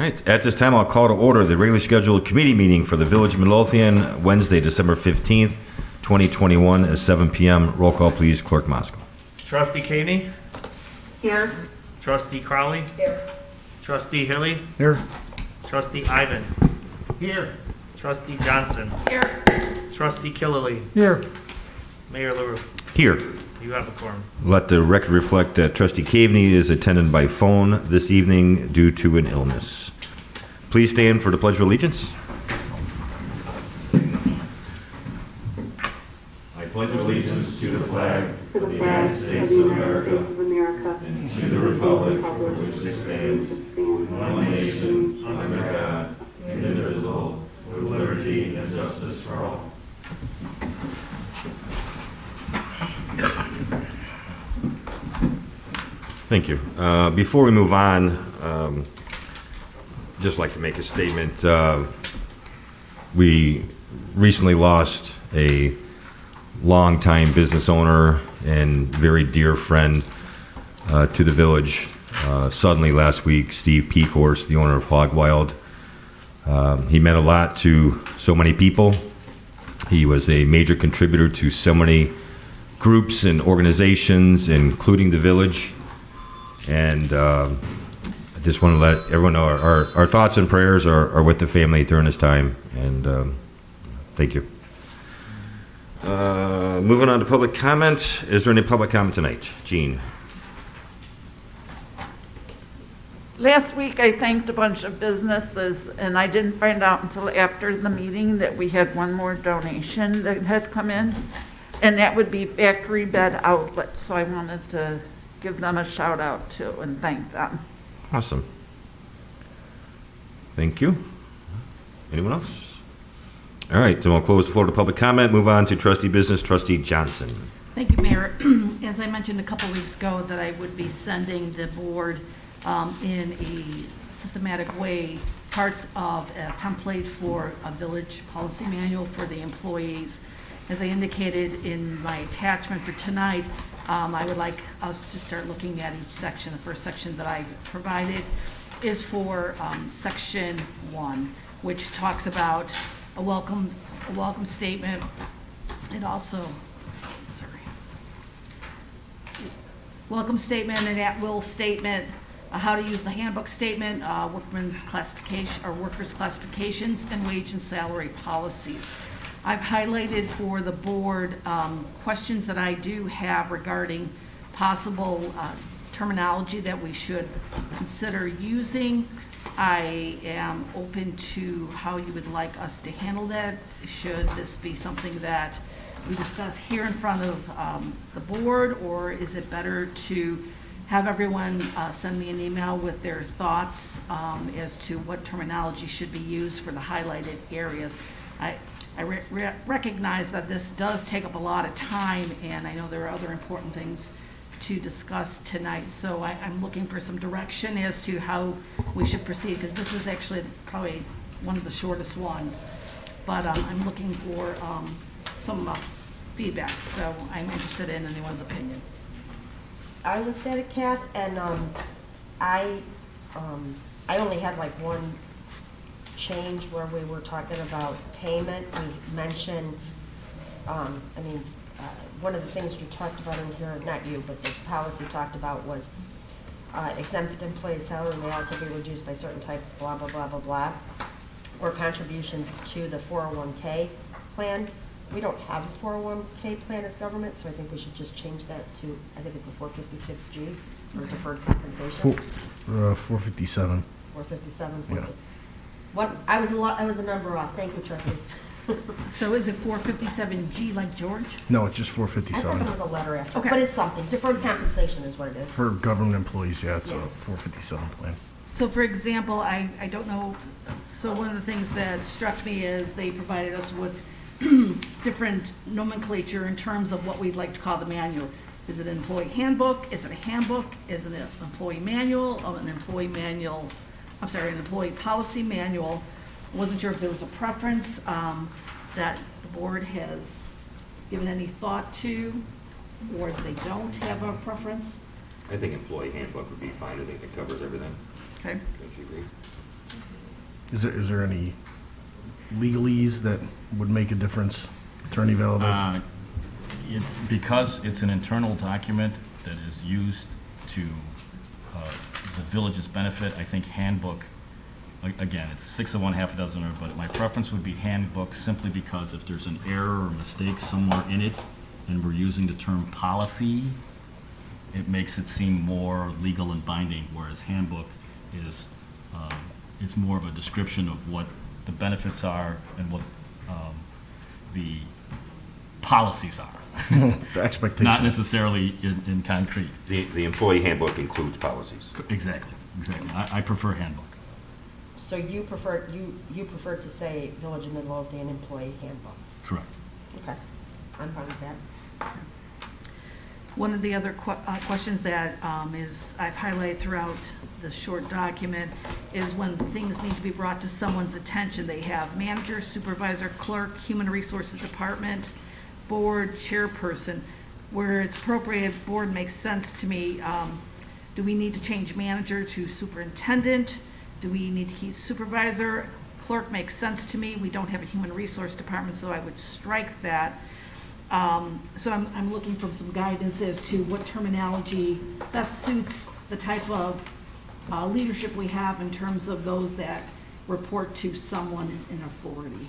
right. At this time, I'll call to order the regularly scheduled committee meeting for the Village of Midlothian, Wednesday, December 15th, 2021, at 7 p.m. Roll call, please. Clerk Moscow. Trustee Caney? Here. Trustee Crowley? Here. Trustee Hilly? Here. Trustee Ivan? Here. Trustee Johnson? Here. Trustee Killily? Here. Mayor LaRue? Here. You have a quorum. Let the record reflect that Trustee Caveney is attended by phone this evening due to an illness. Please stand for the Pledge of Allegiance. I pledge allegiance to the flag of the United States of America and to the republic for which it stands, one nation, under God, indivisible, with liberty and justice for all. Thank you. Before we move on, just like to make a statement. We recently lost a longtime business owner and very dear friend to the village. Suddenly last week, Steve Peakhorse, the owner of Hog Wild. He meant a lot to so many people. He was a major contributor to so many groups and organizations, including the village. And I just want to let everyone know our thoughts and prayers are with the family during this time. And thank you. Moving on to public comment. Is there any public comment tonight? Jean. Last week I thanked a bunch of businesses, and I didn't find out until after the meeting that we had one more donation that had come in, and that would be Factory Bed Outlet. So I wanted to give them a shout out too and thank them. Awesome. Thank you. Anyone else? All right, then we'll close the floor to public comment. Move on to trustee business. Trustee Johnson. Thank you, Mayor. As I mentioned a couple weeks ago, that I would be sending the board in a systematic way parts of a template for a village policy manual for the employees. As I indicated in my attachment for tonight, I would like us to start looking at each section. The first section that I provided is for section 1, which talks about a welcome statement. It also, welcome statement, an at-will statement, how to use the handbook statement, workman's classification or workers' classifications, and wage and salary policies. I've highlighted for the board questions that I do have regarding possible terminology that we should consider using. I am open to how you would like us to handle that. Should this be something that we discuss here in front of the board, or is it better to have everyone send me an email with their thoughts as to what terminology should be used for the highlighted areas? I recognize that this does take up a lot of time, and I know there are other important things to discuss tonight. So I'm looking for some direction as to how we should proceed, because this is actually probably one of the shortest ones. But I'm looking for some feedback, so I'm interested in anyone's opinion. I looked at it, Kath, and I only had like one change where we were talking about payment. We mentioned, one of the things we talked about in here, not you, but the policy talked about was exempt employee salary may also be reduced by certain types, blah, blah, blah, blah, blah, or contributions to the 401k plan. We don't have a 401k plan as government, so I think we should just change that to, I think it's a 456G, or deferred compensation. 457. 457. Yeah. What, I was a number off. Thank you, Trustee. So is it 457G like George? No, it's just I thought 457. there was a letter after, Okay. but it's something. Deferred compensation is what it is. For government employees, yeah, it's Yeah. a 457 plan. So for example, I don't know, so one of the things that struck me is they provided us with different nomenclature in terms of what we'd like to call the manual. Is it an employee handbook? Is it a handbook? Is it an employee manual? An employee manual, I'm sorry, an employee policy manual. Wasn't sure if there was a preference that the board has given any thought to, or if they don't have a preference. I think employee handbook would be fine. I think it covers everything. Okay. Don't you agree? Is there any legalese that would make a difference, Attorney Valdez? It's because it's an internal document that is used to the village's benefit. I think handbook, again, it's 6 of one, half a dozen of, but my preference would be handbook simply because if there's an error or mistake somewhere in it and we're using the term policy, it makes it seem more legal and binding, whereas handbook is, it's more of a description of what the benefits are and what the policies are. The expectation. Not necessarily in concrete. The employee handbook includes policies. Exactly. I prefer handbook. So you prefer to say Village of Midlothian Employee Handbook? Correct. Okay, I'm fine with that. One of the other questions that is, I've highlighted throughout the short document, is when things need to be brought to someone's attention. They have manager, supervisor, clerk, human resources department, board, chairperson. Where it's appropriate, board makes sense to me. Do we need to change manager to superintendent? Do we need to keep supervisor? Clerk makes sense to me. We don't have a human resource department, so I would strike that. So I'm looking for some guidance as to what terminology best suits the type of leadership we have in terms of those that report to someone in authority.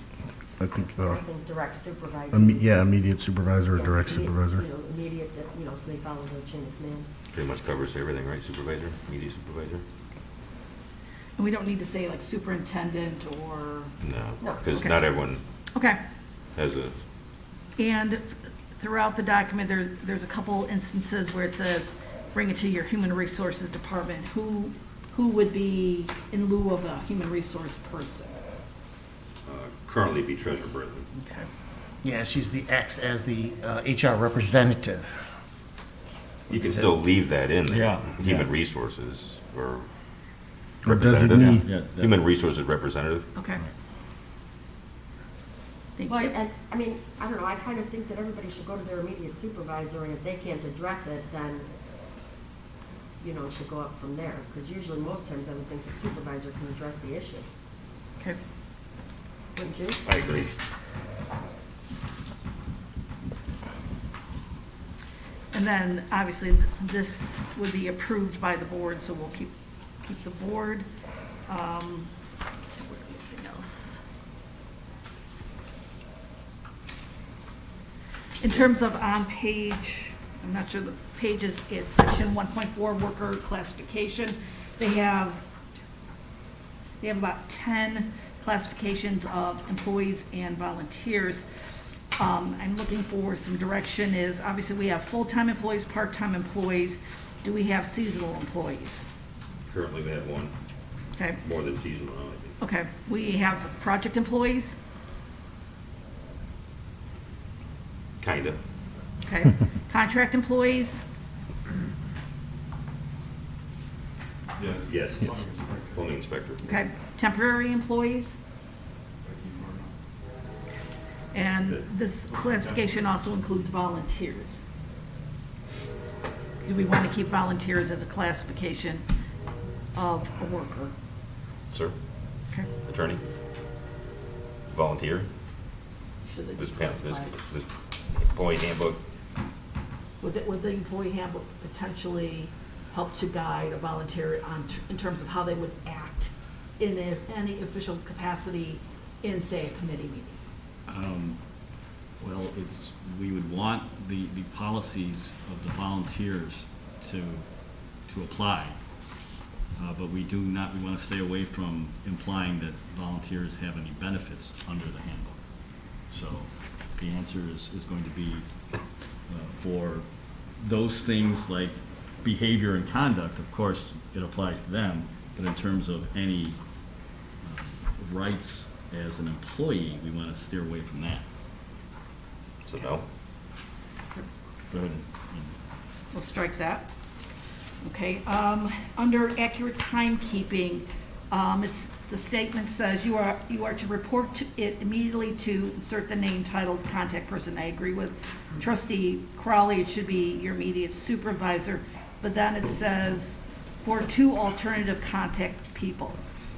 I think, I think direct supervisor. immediate supervisor or Yeah, direct supervisor. Immediate, so they follow the chain of command. Pretty much covers everything, right? Supervisor, immediate supervisor? And we don't need to say like superintendent or, No, No. because Okay. not everyone okay. has a, And throughout the document, there's a couple instances where it says, bring it to your human resources department. Who would be in lieu of a human resource person? currently be Treasurer Britton. Okay. Yeah, acts as the HR representative. You can still leave that in there. Yeah, Human yeah. resources or Or representative. designee. Yeah, that- Human resources representative. Okay. Thank Well, you. and, I mean, I don't know, I kind of think that everybody should go to their immediate supervisor, and if they can't address it, then, it should go up from there. Because usually, most times, I would think the supervisor can address the issue. Okay. Wouldn't you? I agree. And then, obviously, this would be approved by the board, so we'll keep the board. Let's see, what anything else? In terms of on page, I'm not sure the pages, it's section 1.4 worker classification. They have about 10 classifications of employees and volunteers. I'm looking for some direction is, obviously, we have full-time employees, part-time employees. Do we have seasonal employees? Currently, we have one, Okay, more than seasonal, I think. okay. We have project employees, Kind of. okay. Contract employees, Yes. Plumbing inspector. okay. Temporary employees. And this classification also includes volunteers. Do we want to keep volunteers as a classification of a worker? Sir, Okay. attorney, volunteer, Should they be this classified? employee handbook. Would the employee handbook potentially help to guide a volunteer in terms of how they would act in any official capacity in, say, a committee meeting? Well, we would want the policies of the volunteers to apply. But we want to stay away from implying that volunteers have any benefits under the handbook. So the answer is going to be for those things like behavior and conduct, of course, it applies to them. But in terms of any rights as an employee, we want to steer away from that. So no. Go ahead. We'll strike that. Okay, under accurate timekeeping, the statement says you are to report to it immediately to insert the name, title, contact person. I agree with Trustee Crowley, it should be your immediate supervisor, but then it says for 2 alternative contact people.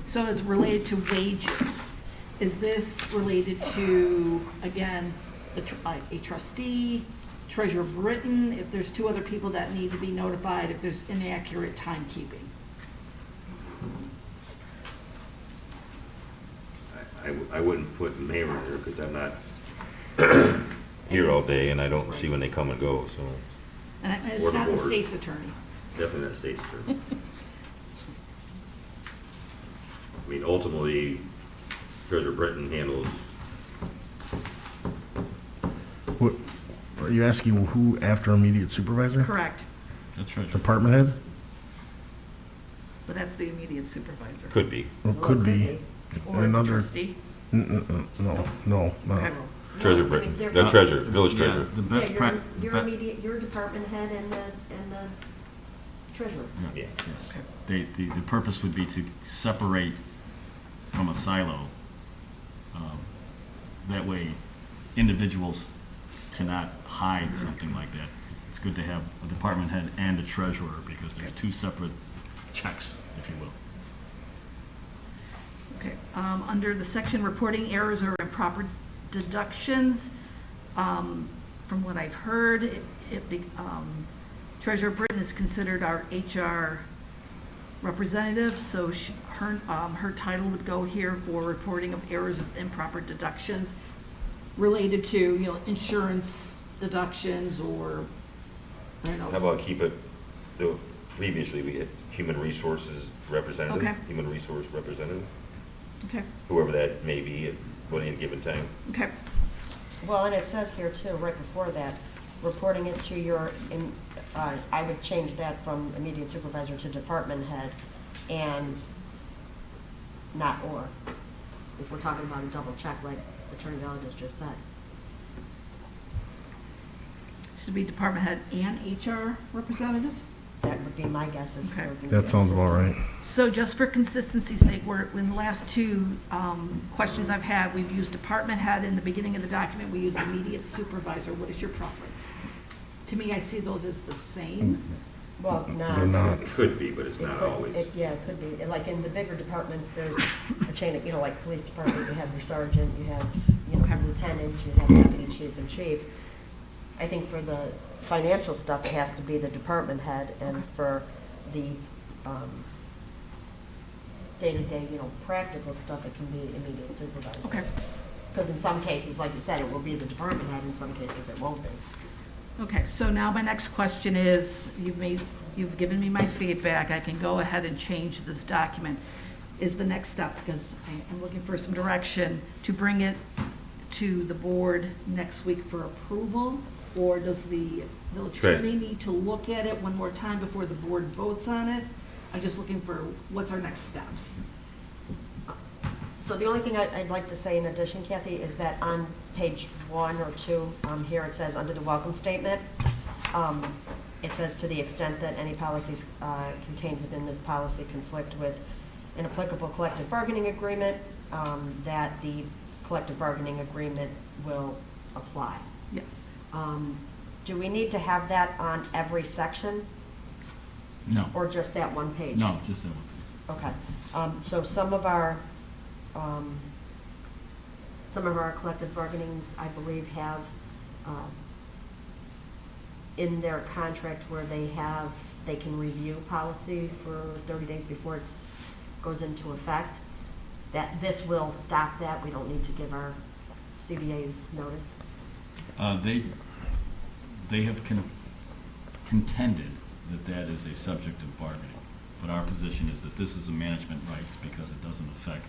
So it's related to wages. Is this related to, again, a trustee, treasurer of written, if there's two other people that need to be notified, if there's inaccurate timekeeping? I wouldn't put mayor in there because I'm not here all day and I don't see when they come and go, so And Or it's the not the board. state's attorney. definitely not state's attorney. I mean, ultimately, Treasurer Britton handles, What, are you asking who after immediate supervisor? Correct, The treasurer. Department head? but that's the immediate supervisor. could be. Well, could be. Or Another, trustee. no. Okay. Treasurer No, Britton, they're- the treasurer, village Yeah, treasurer. the Yeah, best your, prac. your immediate, your department head and the treasurer. Yeah. Yes. The purpose would be to separate from a silo. That way, individuals cannot hide something like that. It's good to have a department head and a treasurer because there's two separate checks, if you will. Okay, under the section reporting errors or improper deductions, from what I've heard, Treasurer Britton is considered our HR representative, so her title would go here for reporting of errors of improper deductions related to, insurance deductions or, I don't know. How about keep it, previously we had human resources representative, Okay. human resource representative, Okay, whoever that may be at any given time. okay, Well, and it says here too, right before that, reporting it to your, I would change that from immediate supervisor to department head and not or, if we're talking about a double check like Attorney Valdez just said. should it be department head and HR representative? That would be my guess if Okay. we're being That sounds about consistent. right. So just for consistency's sake, in the last two questions I've had, we've used department head. In the beginning of the document, we use immediate supervisor. What is your preference? To me, I see those as the same. Well, it's not. They're not. It could be, but it's It not could- always. Yeah, it could be. And like in the bigger departments, there's a chain of, like police department, you have your sergeant, you have, lieutenant, you have deputy chief and chief. I think for the financial stuff, it has to be the department head, and for the day-to-day, practical stuff, it can be immediate supervisor. Okay. Because in some cases, like you said, it will be the department head, in some cases it won't be. Okay, so now my next question is, you've given me my feedback. I can go ahead and change this document. Is the next step, because I'm looking for some direction, to bring it to the board next week for approval? Or does the village Right. attorney need to look at it one more time before the board votes on it? I'm just looking for what's our next steps. So the only thing I'd like to say in addition, Kathy, is that on page 1 or 2, here it says, under the welcome statement, it says, to the extent that any policies contained within this policy conflict with an applicable collective bargaining agreement, that the collective bargaining agreement will apply. Yes. Do we need to have that on every section, No. or just that one page? No, just that one. Okay, so some of our collective bargainings, I believe, have in their contract where they can review policy for 30 days before it goes into effect. That this will stop that. We don't need to give our CBAs notice. They have contended that that is a subject of bargaining, but our position is that this is a management right because it doesn't affect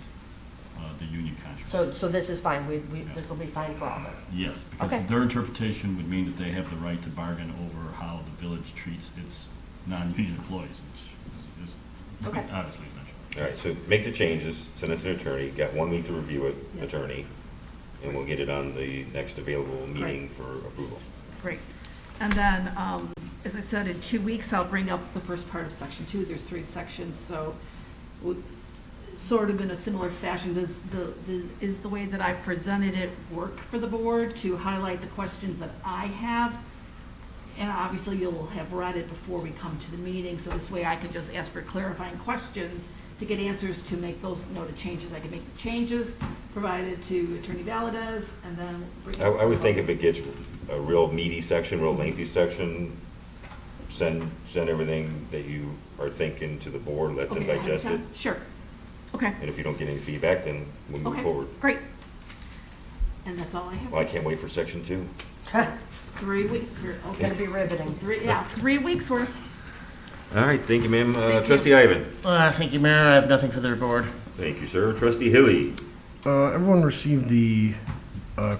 the union contract. So this is fine. This will be fine for all of them. Yes, because Okay. their interpretation would mean that they have the right to bargain over how the village treats its non-union employees, which is Okay. obviously is not true. All right, so make the changes, send it to the attorney, got 1 week to review it, Yes. attorney, and we'll get it on the next available meeting for approval. Great. And then, as I said, in 2 weeks, I'll bring up the first part of section 2. There's 3 sections, so sort of in a similar fashion, is the way that I presented it work for the board to highlight the questions that I have? And obviously, you'll have read it before we come to the meeting, so this way I can just ask for clarifying questions to get answers to make those noted changes. I can make the changes, provide it to Attorney Valadez, and then bring it. I would think if it gets a real meaty section, real lengthy section, send everything that you are thinking to the board, let them Okay, ahead of digest it. time? Sure. Okay, And if you don't get any feedback, then we'll move okay, forward. great. And that's all I have. Well, I can't wait for section 2. 3 weeks, It's gonna be riveting. 3 weeks worth. All right, thank you, ma'am. Thank you. Trustee Ivan. Thank you, Mayor. I have nothing for the board. Thank you, sir. Trustee Hilly. Everyone received the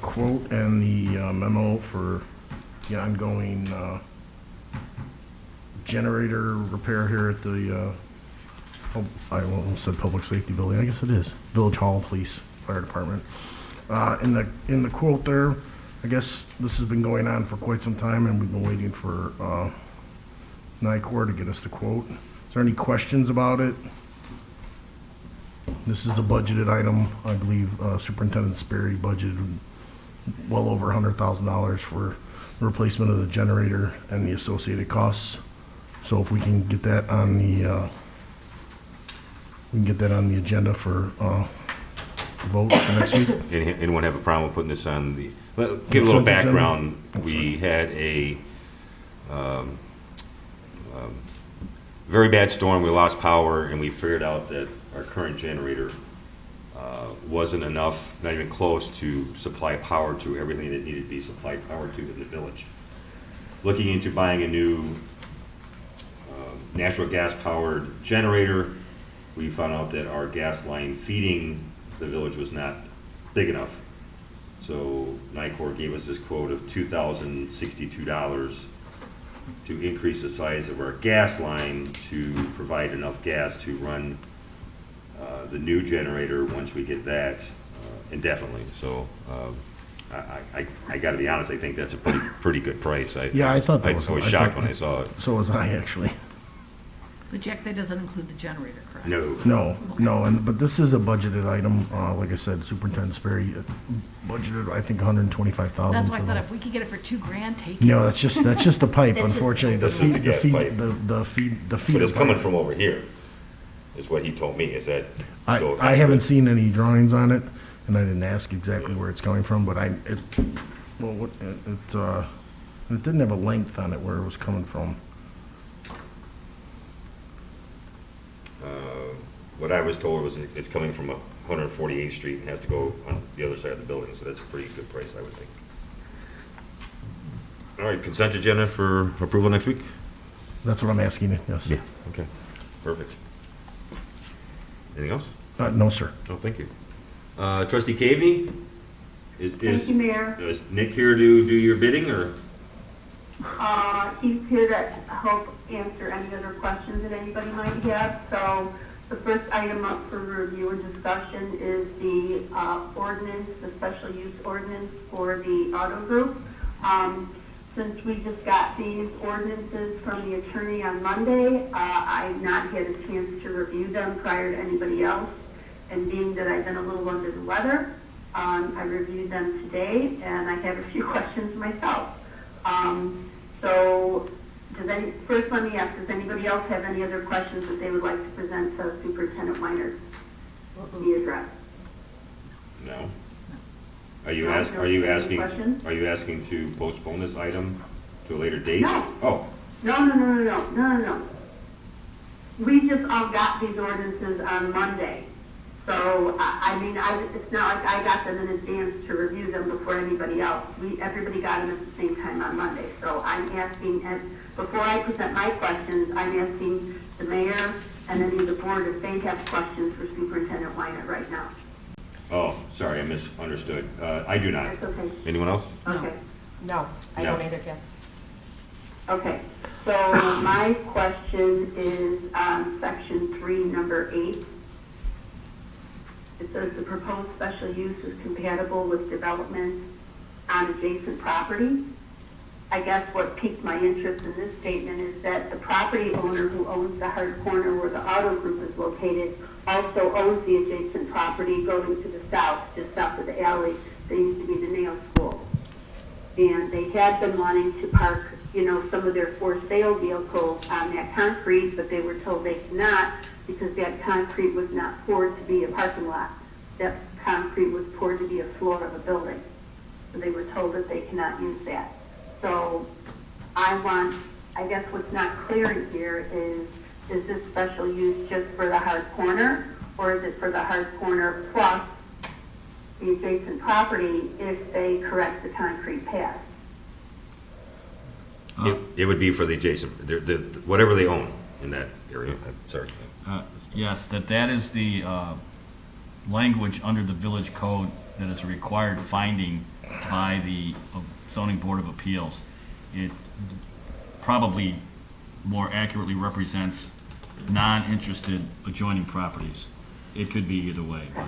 quote and the memo for the ongoing generator repair here at the, I almost said public safety building, I guess it is, Village Hall Police Fire Department. In the quote there, I guess this has been going on for quite some time, and we've been waiting for NICOR to get us the quote. Is there any questions about it? This is a budgeted item. I believe Superintendent Sperry budgeted well over $100,000 for the replacement of the generator and the associated costs. So if we can get that on the, agenda for vote for next week. Anyone have a problem with putting this on the, well, give a little Consent agenda? background. Oh, We sorry. had a very bad storm. We lost power, and we figured out that our current generator wasn't enough, not even close, to supply power to everything that needed to be supplied power to in the village. Looking into buying a new natural gas-powered generator, we found out that our gas line feeding the village was not big enough. So NICOR gave us this quote of $2,062 to increase the size of our gas line to provide enough gas to run the new generator once we get that indefinitely. So I got to be honest, I think that's a pretty good price. Yeah, I thought that I was. was I shocked thought- when I saw it. So was I, actually. But Jack, that doesn't include the generator, correct? No. No, but this is a budgeted item. Like I said, Superintendent Sperry budgeted, I think, $125,000. That's why I for thought the- if we could get it for $2,000, take it. No, that's just the pipe, That's just- unfortunately. The That's just feed, the the gas feed, pipe. the feeder. But it's coming pipe. from over here, is what he told me, is that. so I haven't seen any drawings on it, and I didn't ask exactly where it's coming from, but it didn't have a length on it where it was coming from. What I was told was it's coming from 148th Street and has to go on the other side of the building, so that's a pretty good price, I would think. All right, consent agenda for approval next week? That's what I'm asking, yes. Okay, perfect. Anything else? No, sir. No, thank you. Trustee Cavey? Thank you, Mayor. Is Nick here to do your bidding, or? He's here to help answer any other questions that anybody might have. So the first item up for review and discussion is the ordinance, the special use ordinance for the auto group. Since we just got these ordinances from the attorney on Monday, I've not had a chance to review them prior to anybody else. And being that I've been a little under the weather, I reviewed them today, and I have a few questions myself. So, first let me ask, does anybody else have any other questions that they would like to present to Superintendent Weiner to be addressed? No. Are you No, asking, no, are you any asking, questions? are you asking to postpone this item to a later date? No. Oh, No. We just all got these ordinances on Monday. So, it's not like I got them in advance to review them before anybody else. Everybody got them at the same time on Monday. So I'm asking, before I present my questions, I'm asking the mayor and any of the board if they have questions for Superintendent Weiner right now. oh, sorry, I misunderstood. I do not. That's okay. Anyone else? Okay. No, I No. don't either, Kim. Okay, so my question is on section 3, number 8. It says the proposed special use is compatible with development on adjacent property. I guess what piqued my interest in this statement is that the property owner who owns the hard corner where the auto group is located also owns the adjacent property going to the south, just south of the alley. There used to be the nail school. And they had been wanting to park some of their for sale vehicles on that concrete, but they were told they cannot because that concrete was not poured to be a parking lot. That concrete was poured to be a floor of a building. So they were told that they cannot use that. So I guess what's not clear in here is this special use just for the hard corner, or is it for the hard corner plus the adjacent property if they correct the concrete pad? It would be for the adjacent, whatever they own in that area. I'm sorry. Yes, that is the language under the village code that is a required finding by the zoning board of appeals. It probably more accurately represents non-interested adjoining properties. It could be either way, but.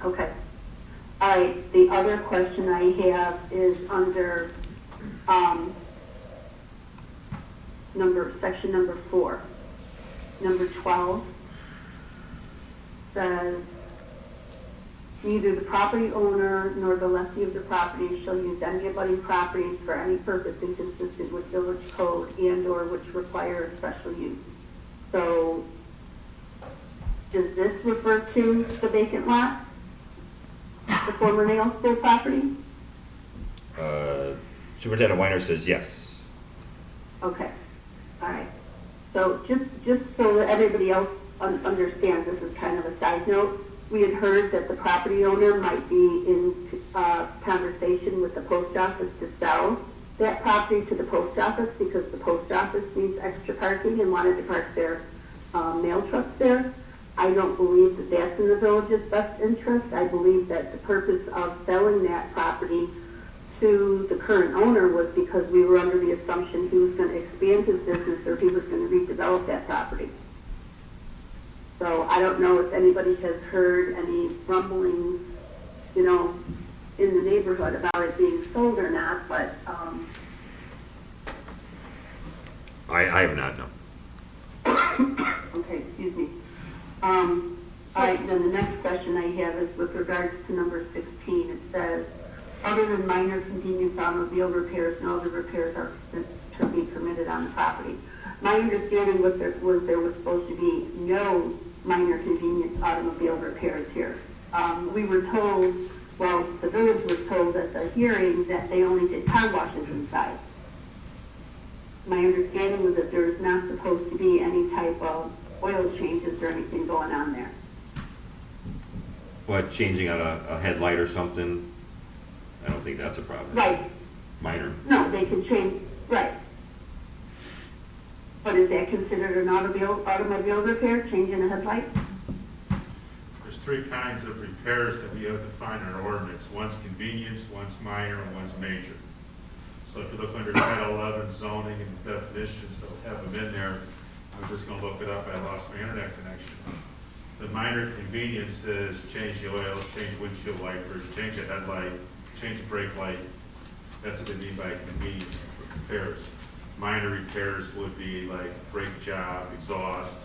Okay. All right, the other question I have is under section number 4. Number 12 says, neither the property owner nor the lessee of the property shall use any abutting properties for any purpose inconsistent with village code and/or which require a special use. So, does this refer to the vacant lot? The former nail school property? Superintendent Weiner says yes. Okay, all right. So just so that everybody else understands, this is kind of a side note. We had heard that the property owner might be in conversation with the post office to sell that property to the post office because the post office needs extra parking and wanted to park their mail trucks there. I don't believe that that's in the village's best interest. I believe that the purpose of selling that property to the current owner was because we were under the assumption he was going to expand his business or he was going to redevelop that property. So I don't know if anybody has heard any rumblings, in the neighborhood about it being sold or not, but I have not, no. okay, excuse me. All right, then the next question I have is with regards to number 16. It says, other than minor convenience automobile repairs, no other repairs are to be permitted on the property. My understanding was there was supposed to be no minor convenience automobile repairs here. We were told, well, the village was told at the hearing that they only did car washes inside. My understanding was that there is not supposed to be any type of oil changes or anything going on there. What, changing out a headlight or something? I don't think that's a problem. Right. Minor. No, they can change, right. But is that considered an automobile repair, changing a headlight? There's 3 kinds of repairs that we have defined in our ordinance. One's convenience, one's minor, and one's major. So if you look under Title 11 zoning and definitions, they'll have them in there. I was just going to look it up. I lost my internet connection. The minor convenience is change the oil, change windshield wipers, change a headlight, change a brake light. That's what they mean by convenience repairs. Minor repairs would be like brake job, exhaust,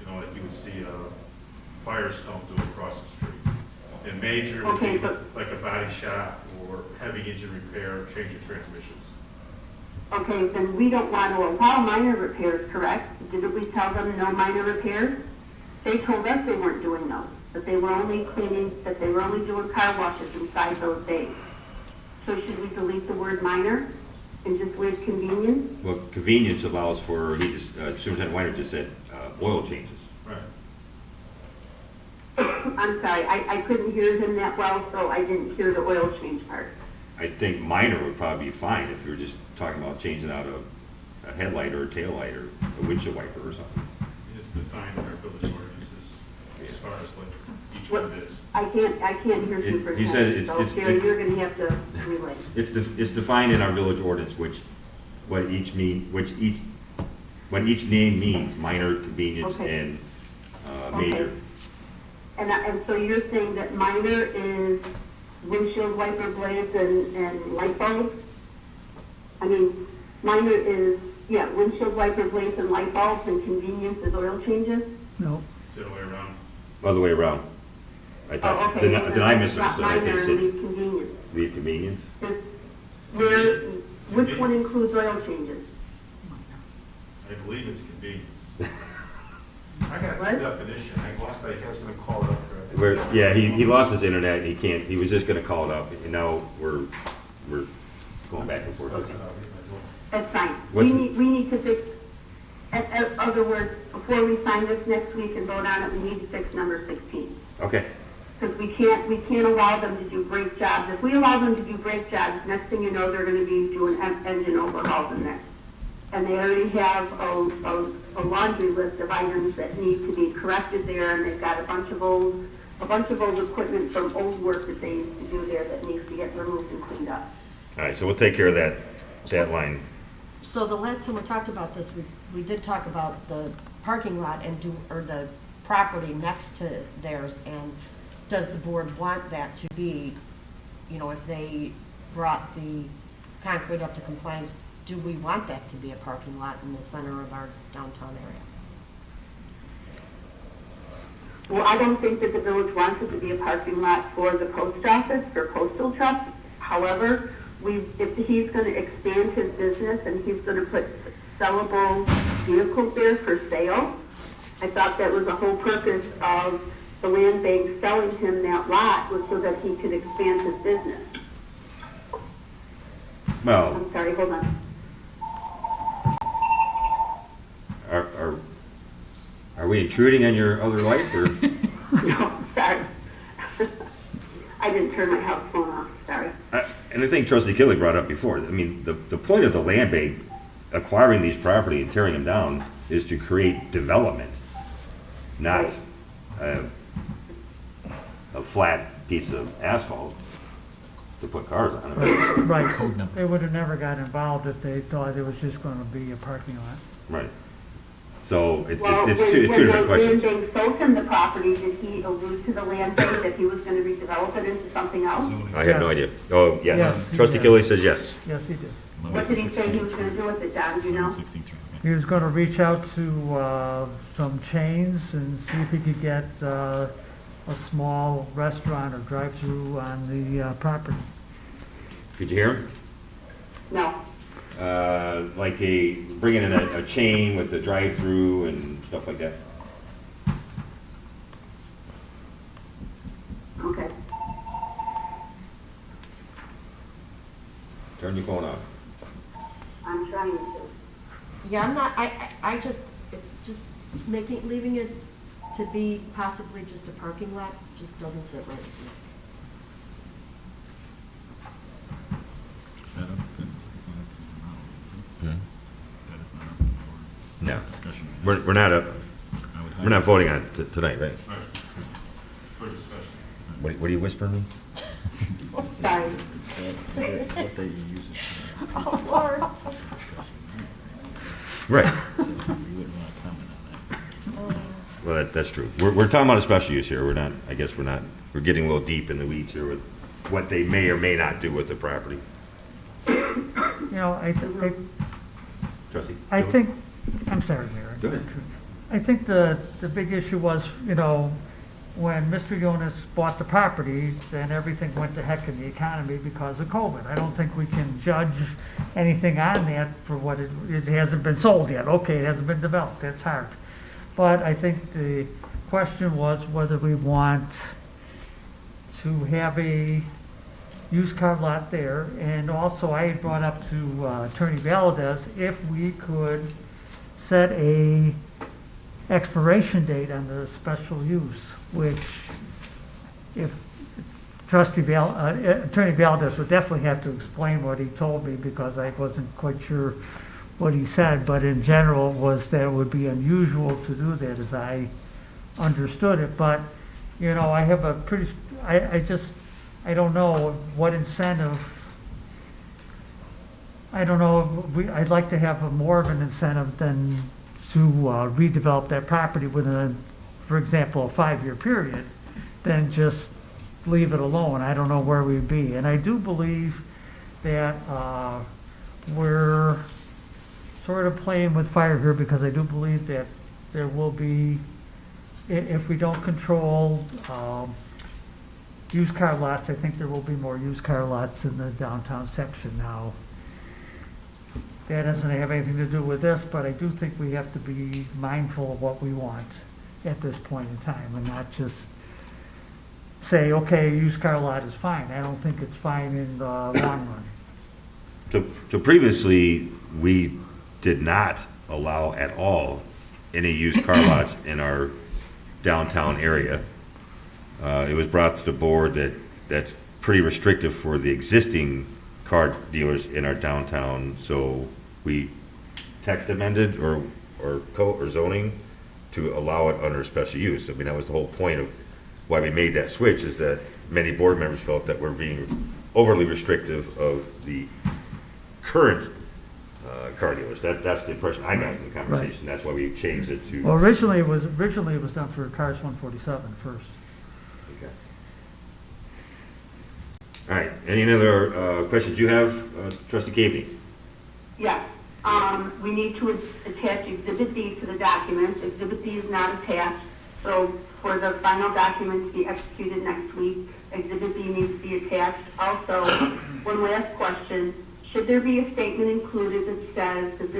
like you would see a Firestone do across the street. And major would be like a body shop or heavy engine repair, change of transmissions. Okay, then we don't want to allow minor repairs, correct? Didn't we tell them no minor repairs? They told us they weren't doing those, that they were only cleaning, that they were only doing car washes inside those days. So should we delete the word minor and just leave convenience? Well, convenience allows for, Superintendent Weiner just said, oil changes. Right. I'm sorry, I couldn't hear him that well, so I didn't hear the oil change part. I think minor would probably be fine if you were just talking about changing out a headlight or a tail light or a windshield wiper or something. It's defined in our village ordinances as far as what each one is. I can't hear He said Superintendent, so Gary, you're gonna have to relay. It's defined in our village ordinance, what each name means, minor, convenience, Okay. and major. And so you're saying that minor is windshield wiper blades and light bulbs? I mean, minor is, windshield wiper blades and light bulbs, and convenience is oil changes? No. It's the other way around. Other way around. I thought, Okay. then I misunderstood. I Minor think and it leave said convenience. leave convenience. Where Which one includes oil changes? I believe it's convenience. I got What? the definition, I lost, I was gonna call it up. Yeah, he lost his internet, and he can't, he was just gonna call it up, and now we're going back and forth. That's fine. What's We need to fix, in other words, before we sign this next week and vote on it, we need to fix number 16. Okay, Because we can't allow them to do brake jobs. If we allow them to do brake jobs, next thing you know, they're gonna be doing engine overhauls in there. And they already have a laundry list of items that need to be corrected there, and they've got a bunch of old equipment from old work that they used to do there that needs to get removed and cleaned up. all right, so we'll take care of that line. So the last time we talked about this, we did talk about the parking lot or the property next to theirs, and does the board want that to be, if they brought the concrete up to compliance, do we want that to be a parking lot in the center of our downtown area? Well, I don't think that the village wants it to be a parking lot for the post office, for postal trucks. However, if he's gonna expand his business and he's gonna put sellable vehicles there for sale, I thought that was the whole purpose of the land bank selling him that lot, was so that he could expand his business. Well, I'm sorry, hold on. are we intruding on your other life, or? No, sorry. I didn't turn my house phone off, sorry. And I think Trustee Killick brought up before, I mean, the point of the land bank acquiring these property and tearing them down is to create development, not a flat piece of asphalt to put cars on it. Right. Code number. They would have never got involved if they thought it was just going to be a parking lot. Right. So it's Well, two when different the land questions. bank sold him the property, did he allude to the land bank that he was gonna redevelop it into something else? I have no idea. Oh, yes. Yes, Trustee yes. Killick says yes. Yes, he did. What did he say he was gonna do with it, Don, do you know? 16 He was going to reach out to some chains and see if he could get a small restaurant or drive-through on the property. Could you hear him? No. Like bringing in a chain with the drive-through and stuff like that. Okay. Turn your phone off. I'm trying to. Yeah, I'm not, I just leaving it to be possibly just a parking lot just doesn't sit right with me. Is that up? It's not up to the now. That is not up to No. our discussion. We're not up. I would We're not voting on it tonight, right? All right. For discussion. What are you whispering me? Sorry. What they use it for. Oh, Lord. Right. So you wouldn't want to comment on that. Well, that's true. We're talking about a special use here. We're not, I guess we're not, we're getting a little deep in the weeds here with what they may or may not do with the property. You know, Trustee? I think, I'm sorry, Mayor. Go ahead. I think the big issue was, when Mr. Jonas bought the property, then everything went to heck in the economy because of COVID. I don't think we can judge anything on that for what it hasn't been sold yet. Okay, it hasn't been developed, that's hard. But I think the question was whether we want to have a used car lot there. And also I had brought up to Attorney Valadez if we could set a expiration date on the special use, which if Attorney Valdez would definitely have to explain what he told me because I wasn't quite sure what he said, but in general was that it would be unusual to do that as I understood it. But, I have a pretty, I don't know what incentive, I'd like to have more of an incentive than to redevelop that property within, for example, a 5-year period, than just leave it alone. I don't know where we'd be. And I do believe that we're sort of playing with fire here because I do believe that there will be, if we don't control used car lots, I think there will be more used car lots in the downtown section now. that doesn't have anything to do with this, but I do think we have to be mindful of what we want at this point in time and not just say, okay, a used car lot is fine. I don't think it's fine in the long run. So previously, we did not allow at all any used car lots in our downtown area. It was brought to the board that that's pretty restrictive for the existing car dealers in our downtown, so we text amended or zoning to allow it under special use. I mean, that was the whole point of why we made that switch, is that many board members felt that we're being overly restrictive of the current car dealers. That's the impression I got from the conversation. That's why we changed it to. Well, originally it was done for cars 147 first. Okay. All right. Any other questions you have, Trustee Cavey? Yes. We need to attach Exhibit D to the document. Exhibit D is not attached, so for the final document to be executed next week, Exhibit D needs to be attached. Also, one last question. Should there be a statement included that says that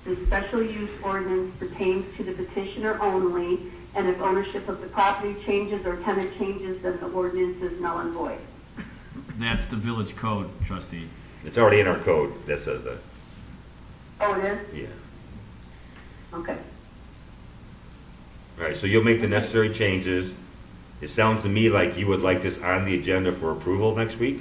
this special use ordinance pertains to the petitioner only, and if ownership of the property changes or tenant changes, then the ordinance is null and void? That's the village code, trustee. It's already in our code that says that. Oh, it is? Yeah. Okay. All right, so you'll make the necessary changes. It sounds to me like you would like this on the agenda for approval next week?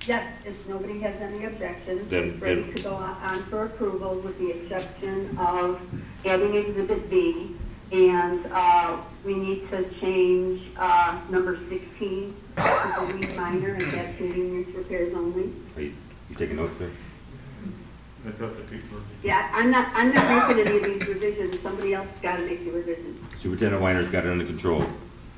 Yes, if nobody has any objections, Then- it's ready to go on for approval with the exception of adding Exhibit B. And we need to change number 16 to the lead minor and have convenience repairs only. Are you taking notes there? I thought the people were. Yeah, I'm not making any of these revisions. Somebody else got to make the revisions. Superintendent Weiner's got it under control.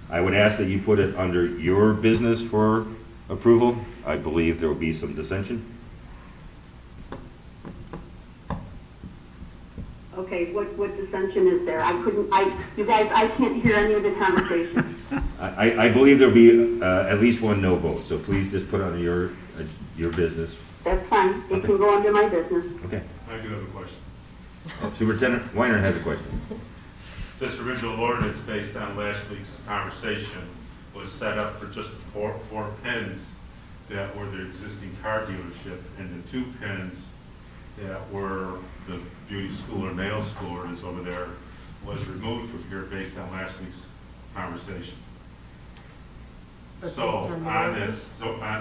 I would ask that you put it under your business for approval. I believe there will be some dissension. Okay, what dissension is there? You guys, I can't hear any of the conversation. I believe there'll be at least one no vote, so please just put it under your business. That's fine. It can go under my business. Okay. I do have a question. Superintendent Weiner has a question. This original ordinance, based on last week's conversation, was set up for just four pins that were the existing car dealership, and the 2 pins that were the beauty school or nail school is over there was removed from here based on last week's conversation. But So based on the on ordinance?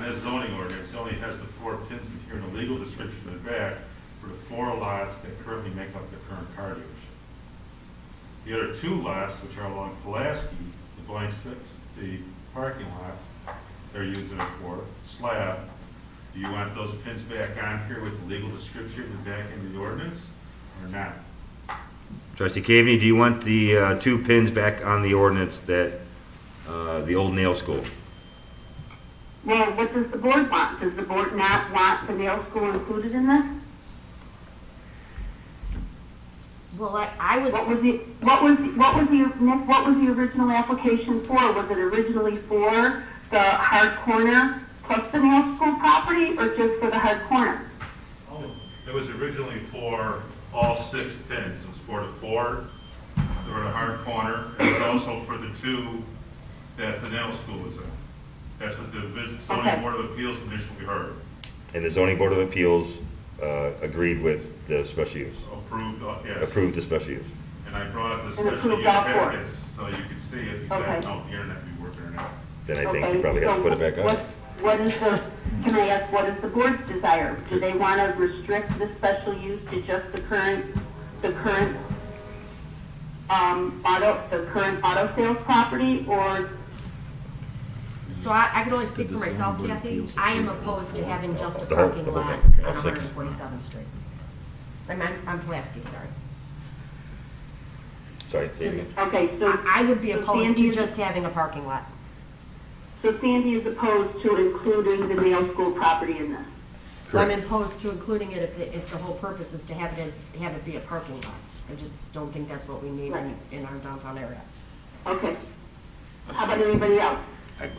this zoning ordinance, it only has the 4 pins in here in the legal description in the back for the 4 lots that currently make up the current car dealership. The other 2 lots, which are along Pulaski, the blank strips, the parking lots, they're using it for slab. Do you want those pins back on here with the legal description and back into the ordinance, or not? Trustee Cavney, do you want the 2 pins back on the ordinance that the old nail school? Well, what does the board want? Does the board not want the nail school included in this? Well, I was, What was the original application for? Was it originally for the hard corner plus the nail school property, or just for the hard corner? It was originally for all 6 pins. It was for the 4 that were the hard corner. It was also for the 2 that the nail school was in. That's what the Okay. zoning board of appeals initially heard. And the zoning board of appeals agreed with the special use, Approved, yes. approved the special use. And I brought up the And special approved use all 4. packets, so you could see it. He Okay. said, no, the internet be working or not. Then I think Okay, you probably have to so put it back on. What is can I ask, what is the board's desire? Do they want to restrict the special use to just the current auto sales property, or? so I can only speak for myself, Kathy. I am opposed to having just a The whole- parking the whole lot thing, on all 6. 147th Street. I'm Pulaski, sorry. Sorry, say it again. Okay, so. I would be so opposed Sandy to is- just having a parking lot. So Sandy is opposed to including the nail school property in this? I'm Correct. opposed to including it if the whole purpose is to have it be a parking lot. I just don't think that's what we need in our downtown area. Okay. How about anybody else?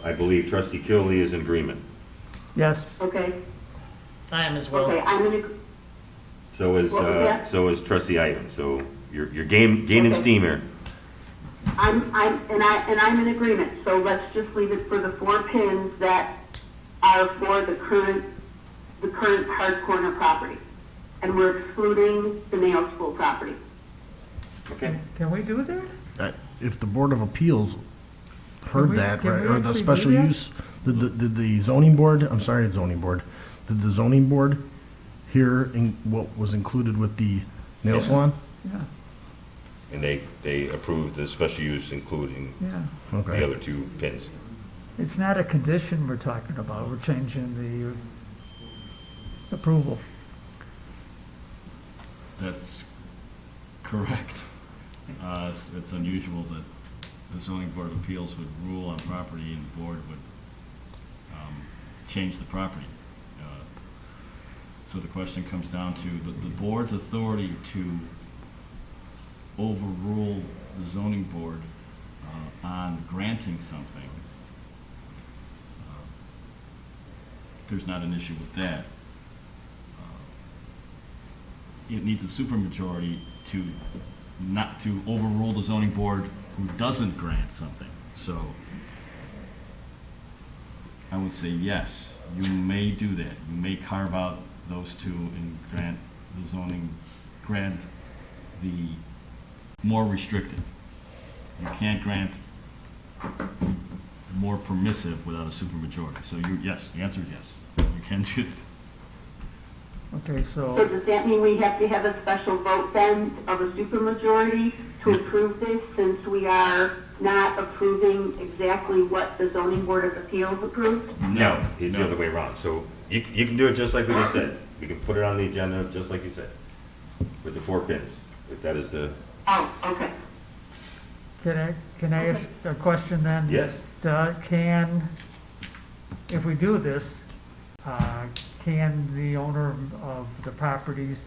I believe Trustee Kiley is in agreement. Yes, Okay, I am as well. okay, So is, What was that? so is trustee Ivan, so you're gaining Okay. steam here. I'm in agreement, so let's just leave it for the 4 pins that are for the current hard corner property. And we're excluding the nail school property. Okay. Can we do that? If the Board of Appeals heard we- that, can right, we or the actually special do that? use, did the zoning board, I'm sorry, zoning board, did the zoning board hear in what was included with the nail salon? Yeah, And they approved the special use, including yeah. the Okay. other 2 pins. It's not a condition we're talking about, we're changing the approval. That's correct. It's unusual that the zoning board of appeals would rule on property and the board would change the property. So the question comes down to the board's authority to overrule the zoning board on granting something. There's not an issue with that. It needs a supermajority to not to overrule the zoning board who doesn't grant something. So I would say yes, you may do that. You may carve out those 2 and grant the more restrictive. You can't grant more permissive without a supermajority. So yes, the answer is yes. You can do that. Okay, So so, does that mean we have to have a special vote then of a supermajority to approve this, since we are not approving exactly what the zoning board of appeals approved? No, it's the other way around. So you can do it just like we just said. We can put it on the agenda just like you said, with the 4 pins, if that is the, Oh, okay. can I ask a question then? yes. If we do this, can the owner of the properties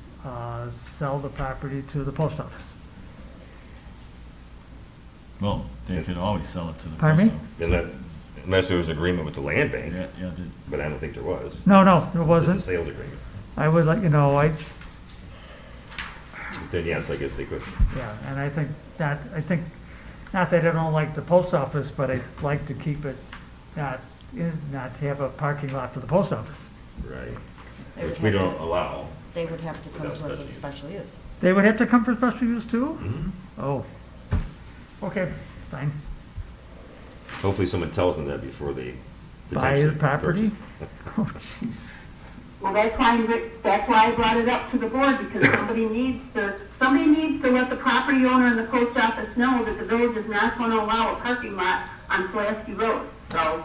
sell the property to the post office? Well, they could always sell it to the post Pardon me? office. Unless there was agreement with the land bank, Yeah, but I don't think there was. No, it It's a wasn't. sales agreement. I would like, Then yes, I guess they could. yeah, and I think, not that I don't like the post office, but I'd like to keep it, not to have a parking lot for the post office. Right. They would Which we have don't to- allow. They would have to come Without to us special as use. special use. They would have to come for special use too? Mhm. Oh, okay, fine. Hopefully someone tells them that before they Buy the potentially property? purchase. Oh, jeez. Well, that's why I brought it up to the board, because somebody needs to let the property owner and the post office know that the village is not going to allow a parking lot on Pulaski Road. So,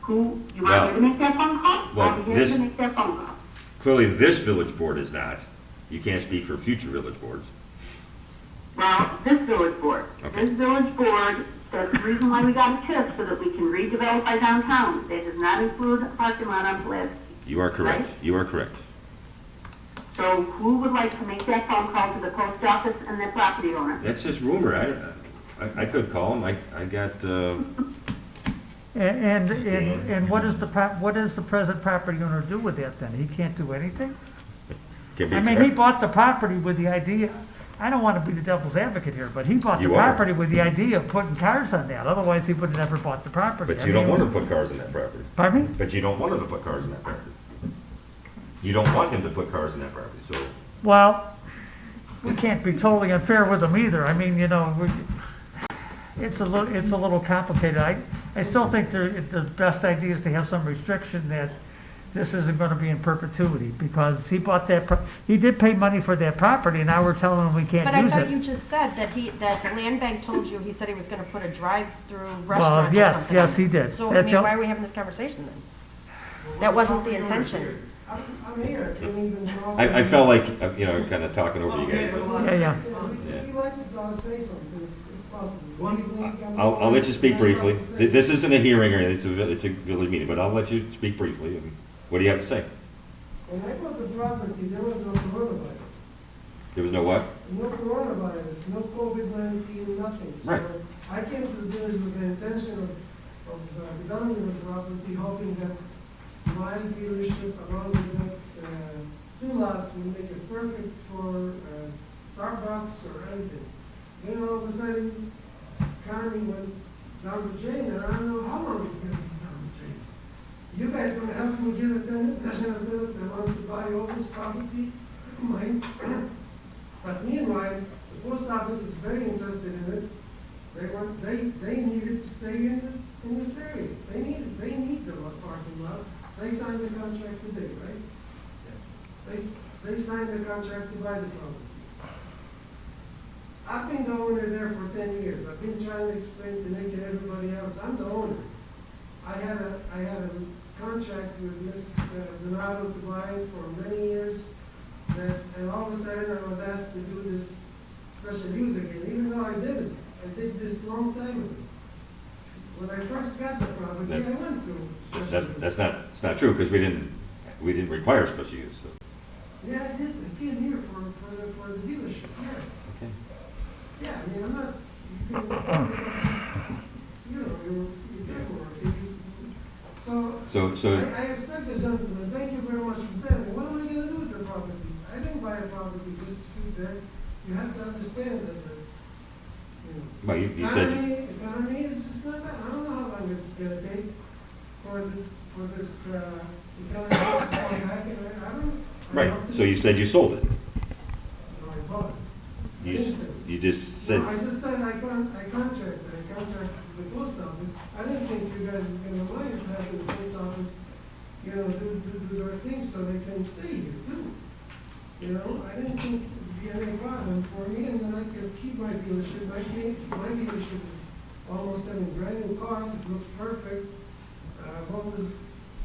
you want me to make that phone call? Well, I'll be here this- to make that phone call. Clearly, this village board is not. You can't speak for future village boards. Well, this village board, Okay. that's the reason why we got a TIF, so that we can redevelop our downtown. That does not include a parking lot on Pulaski. You are correct. Right? You are correct. So who would like to make that phone call to the post office and the property owner? That's just rumor. I could call him. I got, And what does the present property owner do with that then? He can't do anything? can be I mean, he correct. bought the property with the idea, I don't want to be the devil's advocate here, but he bought the You are. property with the idea of putting cars on that, otherwise he would have never bought the property. But I you don't mean, want to put cars on that property. Pardon me? But you don't want him to put cars on that property. You don't want him to put cars on that property, so. Well, we can't be totally unfair with them either. I mean, it's a little complicated. I still think the best idea is to have some restriction that this isn't going to be in perpetuity, because he bought he did pay money for that property, and now we're telling him we can't But I use thought you it. just said that the land bank told you, he said he was gonna put a drive-through Well, restaurant or yes, something. yes, he did. So, I That's mean, the- why are we having this conversation then? That wasn't the intention. I'm here, I can't even talk. I felt like, kind of talking over you guys. but- Yeah. Would you like to say something, if possible? I'll let you speak briefly. This isn't a hearing or anything, it's a village meeting, but I'll let you speak briefly. What do you have to say? When I bought the property, there was no coronavirus. There was no what? No coronavirus, no COVID-19, nothing. Right. So I came to the village with the intention of developing the property, hoping that my dealership, along with that two lots would make it perfect for Starbucks or anything. Then all of a sudden, economy went down the drain, and I don't know how long it's gonna be down the drain. You guys gonna help me get a tenant, national tenant that wants to buy all this property? Mine. But meanwhile, the post office is very interested in it. They needed to stay in this area. They need the parking lot. They signed the contract today, right? They signed the contract to buy the property. I've been the owner there for 10 years. I've been trying to explain to Nick and everybody else, I'm the owner. I had a contract with Ms. Donato to buy it for many years, and all of a sudden I was asked to do this special use again, even though I didn't. I did this long time ago. When I first got the property, I went through special use. It's not true, because we didn't require special use, so. Yeah, I did. I came here for the dealership, yes. Okay. Yeah, I mean, I'm not, you're So, I expect the gentleman, thank you very much for telling me, what am I gonna do with the property? I didn't buy a property just to sit there. You have to understand that well, you said, economy is just not that. I don't know how long it's gonna take for this economy to come back, and I don't. right, so you said you sold it. No, I bought it. You just said, No, I just said I contracted the post office. I didn't think you guys were gonna mind having the post office, do their thing so they can stay here too. I didn't think it'd be any problem for me, and then I could keep my dealership. My dealership is almost selling brand new cars. It looks perfect. I've always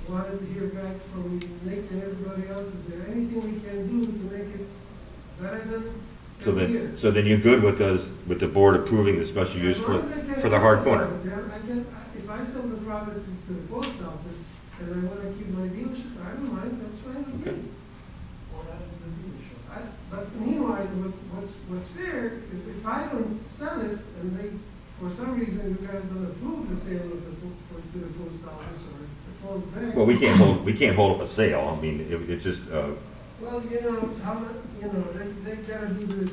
wanted to hear back from Nick and everybody else. Is there anything we can do to make it better than so then you're good with the board approving the special use for the hard corner? If I sell the property to the post office and I want to keep my dealership, I don't mind, that's fine with Okay. me. Well, that is the dealership. But meanwhile, what's fair is if I don't sell it and for some reason you guys don't approve the sale of to the post office or the post bank. Well, we can't hold up a sale. I mean, it's just, Well, they gotta do their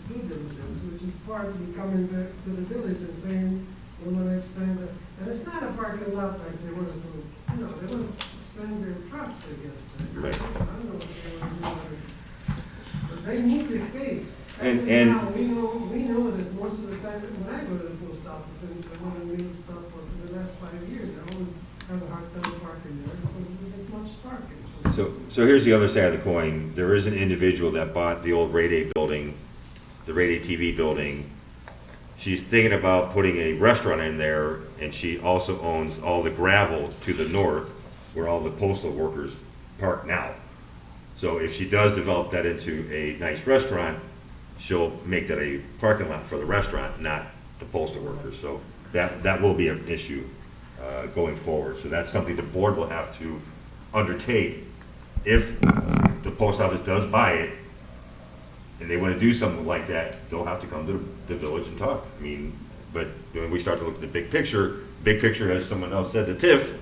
due diligence, which is part of coming back to the village and saying, we wanna expand it. And it's not a parking lot like they wanna do, they wanna expand their trucks, I guess. Right. I don't know what they wanna do. But they need the space. And- Now, we know that most of the time, when I go to the post office and I wanna mail stuff for the last 5 years, I always have a hard time parking there because there isn't much parking. so here's the other side of the coin. There is an individual that bought the old Rate A building, the Rate A TV building. She's thinking about putting a restaurant in there, and she also owns all the gravel to the north where all the postal workers park now. So if she does develop that into a nice restaurant, she'll make that a parking lot for the restaurant, not the postal workers. So that will be an issue going forward. So that's something the board will have to undertake if the post office does buy it and they want to do something like that. They'll have to come to the village and talk. I mean, but when we start to look at the big picture, as someone else said, the TIF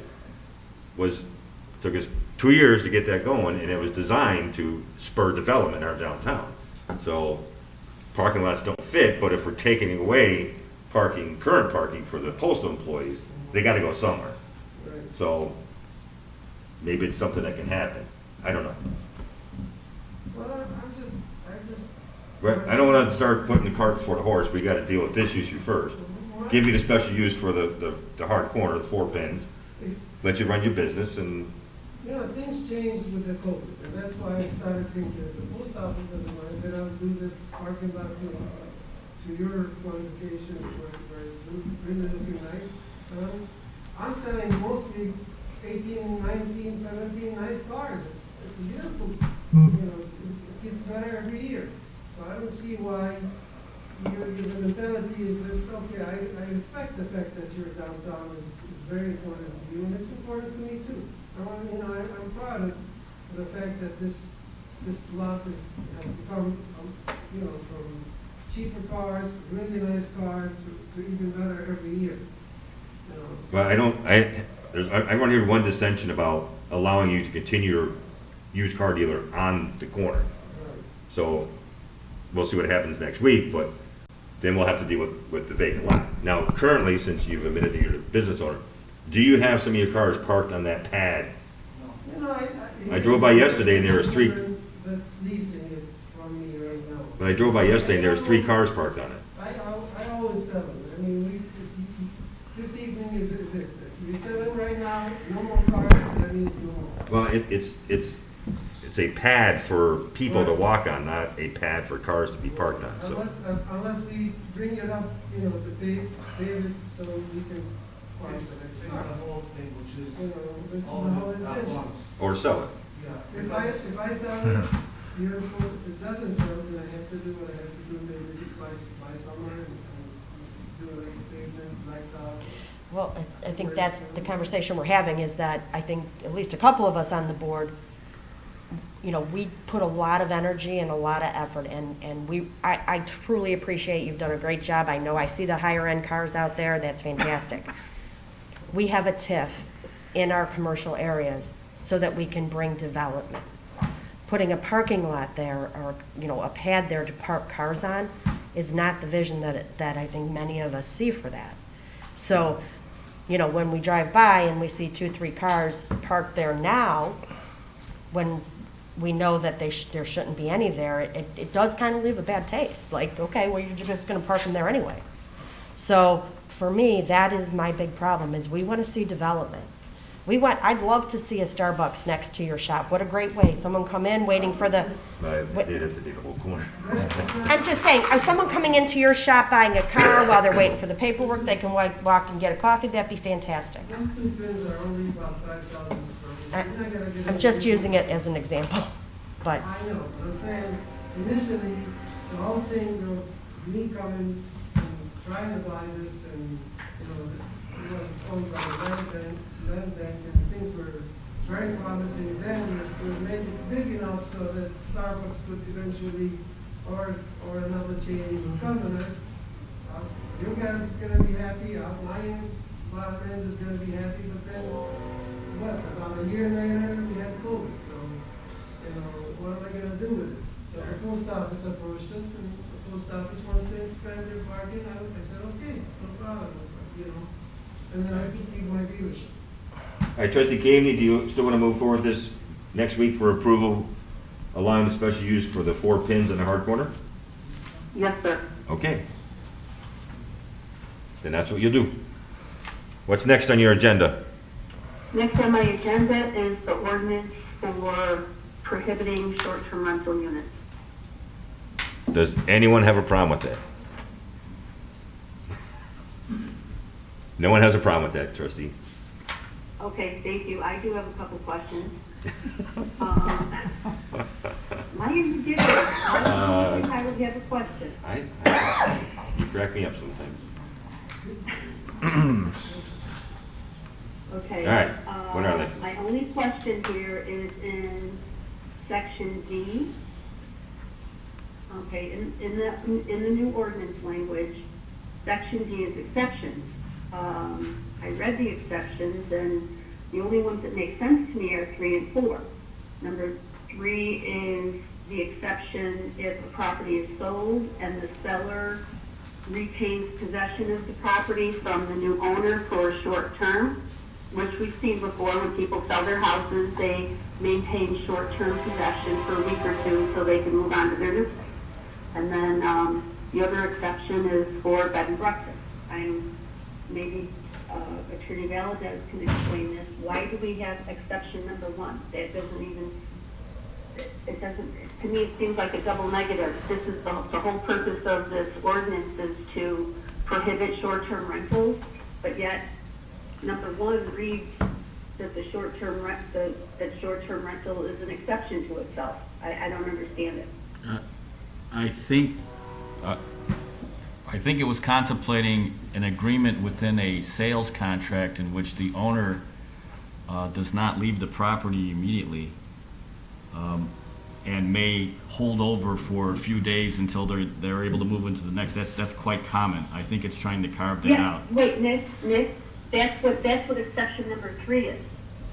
took us 2 years to get that going, and it was designed to spur development in our downtown. So parking lots don't fit, but if we're taking away current parking for the postal employees, they got to go somewhere. So maybe it's something that can happen. I don't know. Well, I just. Right? I don't want to start putting the cart before the horse. We got to deal with this issue first. Give you the special use for the hard corner, the 4 pins. Let you run your business, and Things changed with the COVID, and that's why I started thinking, if the post office doesn't mind, then I'll do the parking lot to your qualifications where it's really looking nice. I'm selling mostly 18, 19, 17 nice cars. It's beautiful, it gets better every year. So I don't see why your mentality is this, okay, I respect the fact that your downtown is very important to you, and it's important to me too. I'm proud of the fact that this lot has become, from cheaper cars, really nice cars, to even better every year. but I want to hear one dissension about allowing you to continue used car dealer on the corner. So we'll see what happens next week, but then we'll have to deal with the vacant lot. Now, currently, since you've admitted that you're a business owner, do you have some of your cars parked on that pad? You know, I drove by yesterday and there was three. That's leasing it from me right now. When I drove by yesterday, there was 3 cars parked on it. I always tell them, I mean, this evening is it. You tell them right now, no more cars, that means no more. Well, it's a pad for people to walk on, not a pad for cars to be parked on. So Unless we bring it up, you know, to pave it so we can park it. It's the whole thing, which is You know, this is the all whole at intention. once. or sell it. Yeah. If I sell it, beautiful, if it doesn't sell, then I have to do what I have to do, maybe by summer and do a next pavement, blacktop. Well, I think that's the conversation we're having, is that I think at least a couple of us on the board, you know, we put a lot of energy and a lot of effort, and I truly appreciate you've done a great job. I know I see the higher end cars out there, that's fantastic. We have a TIF in our commercial areas so that we can bring development. Putting a parking lot there, or, you know, a pad there to park cars on is not the vision that I think many of us see for that. So, you know, when we drive by and we see 2-3 cars parked there now, when we know that there shouldn't be any there, it does kind of leave a bad taste. Like, okay, well, you're just going to park them there anyway. So for me, that is my big problem, is we want to see development. I'd love to see a Starbucks next to your shop. What a great way. Someone come in waiting for the, I did have to do the whole corner. I'm just saying, if someone coming into your shop buying a car while they're waiting for the paperwork, they can walk and get a coffee, that'd be fantastic. Those 2 bins are only about 5,000 square feet. You're not gonna get I'm just using it as an example, but. I know, but I'm saying, initially, the whole thing of me coming and trying to buy this, and, you know, it was owned by the land bank, and things were very promising. Then we made it big enough so that Starbucks could eventually, or another chain even come in it. You guys is gonna be happy, my bottom end is gonna be happy, but then, what, about a year later, we had COVID, so, you know, what am I gonna do with it? So the post office approached us, and the post office wants to expand their parking. I said, okay, no problem, you know, and then I could keep my dealership. All right, Trustee Kaveny, do you still want to move forward this next week for approval, allowing the special use for the 4 pins in the hard corner? Yes, sir. Okay. Then that's what you'll do. What's next on your agenda? Next on my agenda is the ordinance for prohibiting short-term rental units. Does anyone have a problem with that? No one has a problem with that, Trustee. Okay, thank you. I do have a couple questions. Why are you giving? I would have a question. You crack me up sometimes. Okay. All right. What are they? My only question here is in section D. Okay, in the new ordinance language, section D is exceptions. I read the exceptions, and the only ones that make sense to me are 3 and 4. Number 3 is the exception if a property is sold and the seller retains possession of the property from the new owner for a short term, which we've seen before when people sell their houses, they maintain short-term possession for a week or 2 so they can move on to their new place. And then the other exception is for bed and breakfast. Maybe Attorney Valadez can explain this. Why do we have exception number 1? That doesn't even, it doesn't, to me, it seems like a double negative. This is the whole purpose of this ordinance is to prohibit short-term rentals, but yet number 1 reads that the short-term rental is an exception to itself. I don't understand it. I think it was contemplating an agreement within a sales contract in which the owner does not leave the property immediately and may hold over for a few days until they're able to move into the next. That's quite common. I think it's trying to carve that out. Wait, Nick, that's what exception number 3 is.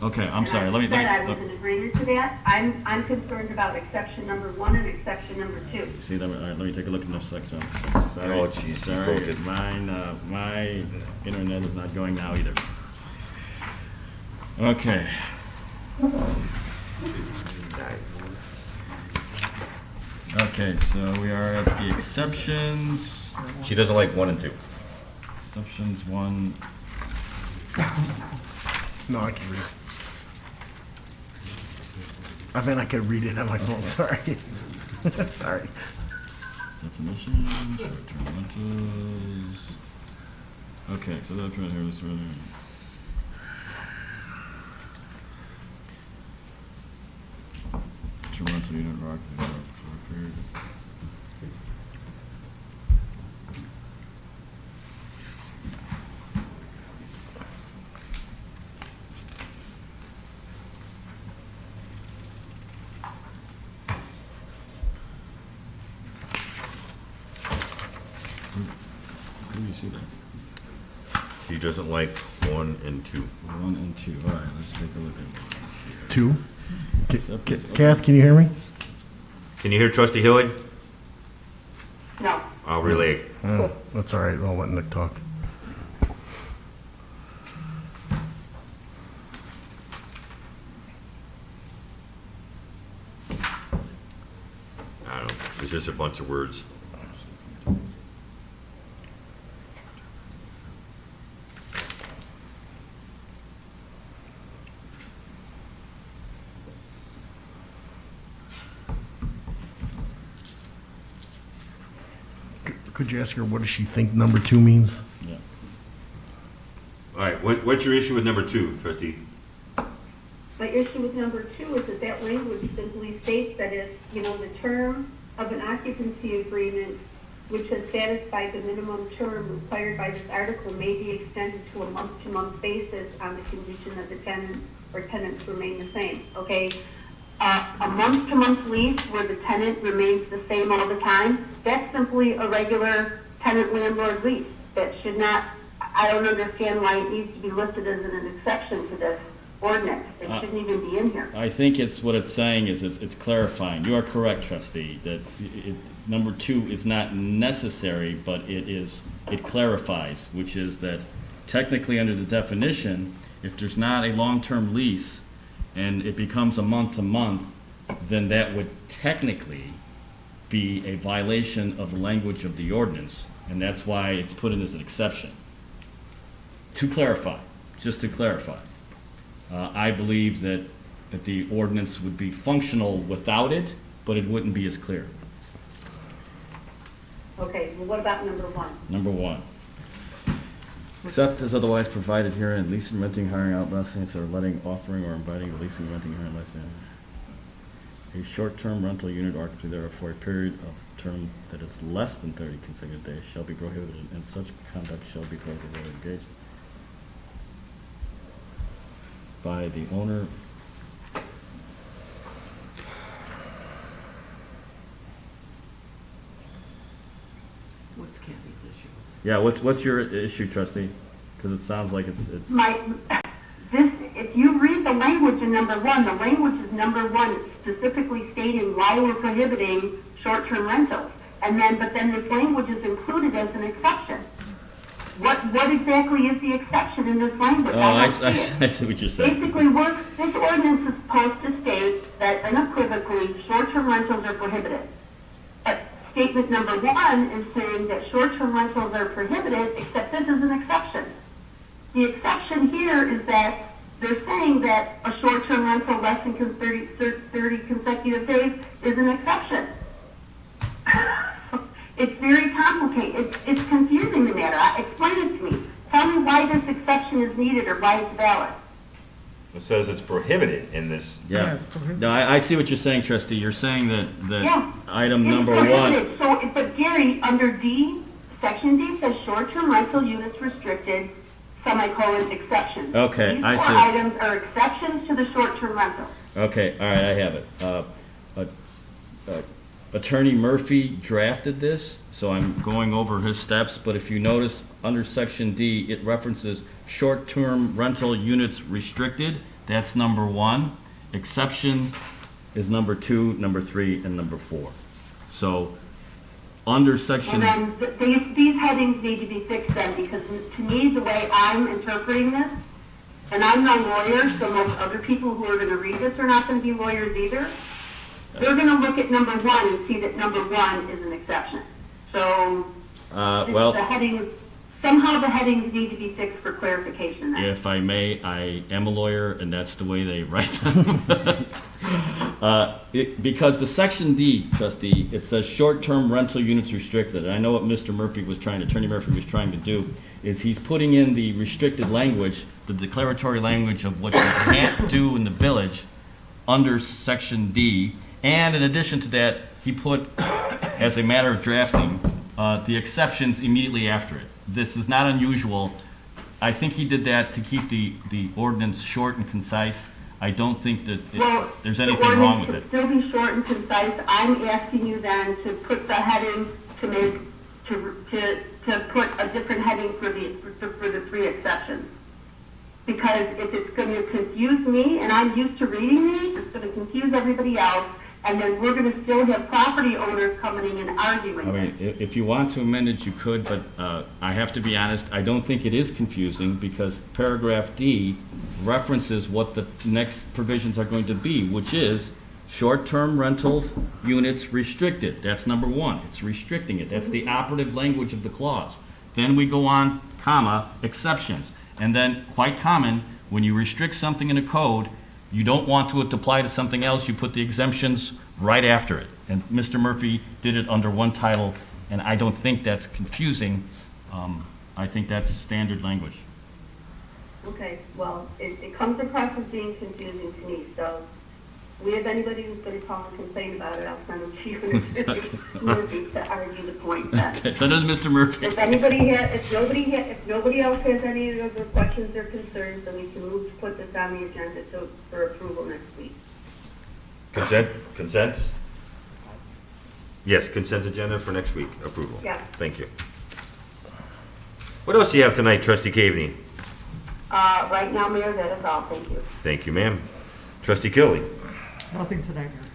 Okay, I'm And sorry. I Let me. said I was in agreement to that. I'm concerned about exception number 1 and exception number 2. See, all right, let me take a look at this section. Sorry, Oh, geez, sorry, broken. my internet is not going now either. Okay. Okay, so we are at the exceptions. She doesn't like 1 and 2. Exceptions 1. No, I can read it. I mean, I can read it on my phone, sorry. Sorry. Definitions, short-term rentals. Okay, so that's right here, this right here. Short-term rental unit or occupancy for a period. Where do you see that? She doesn't like 1 and 2. 1 and 2. All right, let's take a look at 2? Kath, can you hear me? Can you hear Trustee Hilly? No. I'll relay. Oh, that's all right, I'll let Nick talk. I don't know. It's just a bunch of words. Could you ask her what does she think number 2 means? Yeah. All right, what's your issue with number 2, Trustee? My issue with number 2 is that language simply states that if, the term of an occupancy agreement which has satisfied the minimum term required by this article may be extended to a month-to-month basis on the condition that the tenant or tenants remain the same, okay? A month-to-month lease where the tenant remains the same all the time, that's simply a regular tenant-landlord lease. That should not, I don't understand why it needs to be listed as an exception to this ordinance. It shouldn't even be in here. I think it's what it's saying is it's clarifying. You are correct, trustee, that number 2 is not necessary, but it clarifies, which is that technically under the definition, if there's not a long-term lease and it becomes a month-to-month, then that would technically be a violation of the language of the ordinance, and that's why it's put in as an exception. To clarify, just to clarify. I believe that the ordinance would be functional without it, but it wouldn't be as clear. Okay, well, what about number 1? Number 1. Except as otherwise provided herein, leasing, renting, hiring out, lessons, or letting, offering, or inviting, leasing, renting, hiring, lessing. A short-term rental unit or occupancy thereof for a period of term that is less than 30 consecutive days shall be prohibited, and such conduct shall be prohibited or engaged by the owner. What's Kathy's issue? Yeah, what's your issue, trustee? Because it sounds like it's If you read the language in number 1, the language is number 1, it's specifically stating why we're prohibiting short-term rentals. But then this language is included as an exception. What exactly is the exception in this language? Oh, I see what you're saying. Basically, this ordinance is supposed to state that unequivocally, short-term rentals are prohibited. But statement number 1 is saying that short-term rentals are prohibited, except this is an exception. The exception here is that they're saying that a short-term rental less than 30 consecutive days is an exception. It's very complicated. It's confusing, the matter. Explain it to me. Tell me why this exception is needed or why it's valid. It says it's prohibited in this. Yeah. No, I see what you're saying, trustee. You're saying that Yeah. item It's number prohibited. 1. So, but Gary, under D, section D says short-term rental units restricted, semicolon, exceptions. Okay, These I four see. items are exceptions to the short-term rental. Okay, all right, I have it. Attorney Murphy drafted this, so I'm going over his steps, but if you notice, under section D, it references short-term rental units restricted. That's number 1. exception is number 2, number 3, and number 4. So, under section, And then these headings need to be fixed then, because to me, the way I'm interpreting this, and I'm not a lawyer, so most other people who are going to read this are not going to be lawyers either. They're going to look at number 1 and see that number 1 is an exception. So well, the headings, somehow the headings need to be fixed for clarification then. if I may, I am a lawyer, and that's the way they write them. Because the section D, trustee, it says short-term rental units restricted. And I know what Mr. Murphy was trying, Attorney Murphy was trying to do, is he's putting in the restricted language, the declaratory language of what you can't do in the village under section D. And in addition to that, he put, as a matter of drafting, the exceptions immediately after it. This is not unusual. I think he did that to keep the ordinance short and concise. I don't think that there's anything wrong with it. The ordinance should still be short and concise. I'm asking you then to put the heading to put a different heading for the 3 exceptions. Because if it's going to confuse me, and I'm used to reading these, it's going to confuse everybody else, and then we're going to still have property owners coming in and arguing. I mean, if you want to amend it, you could, but I have to be honest, I don't think it is confusing because paragraph D references what the next provisions are going to be, which is short-term rentals units restricted. That's number 1. It's restricting it. That's the operative language of the clause. Then we go on, comma, exceptions. And then, quite common, when you restrict something in a code, you don't want it to apply to something else, you put the exemptions right after it. And Mr. Murphy did it under one title, and I don't think that's confusing. I think that's standard language. Okay, well, it comes across as being confusing to me, so we have anybody who's going to call and complain about it, I'll send them to you and Mr. Murphy to argue the point then. Okay, so does Mr. Murphy. If nobody else has any other questions or concerns, then we can move to put this on the agenda for approval next week. Consent? Yes, consent agenda for next week, approval. Yeah. Thank you. What else do you have tonight, Trustee Caveney? Right now, Mayor, that is all. Thank you. Thank you, ma'am. Trustee Killy? Nothing tonight, Mayor.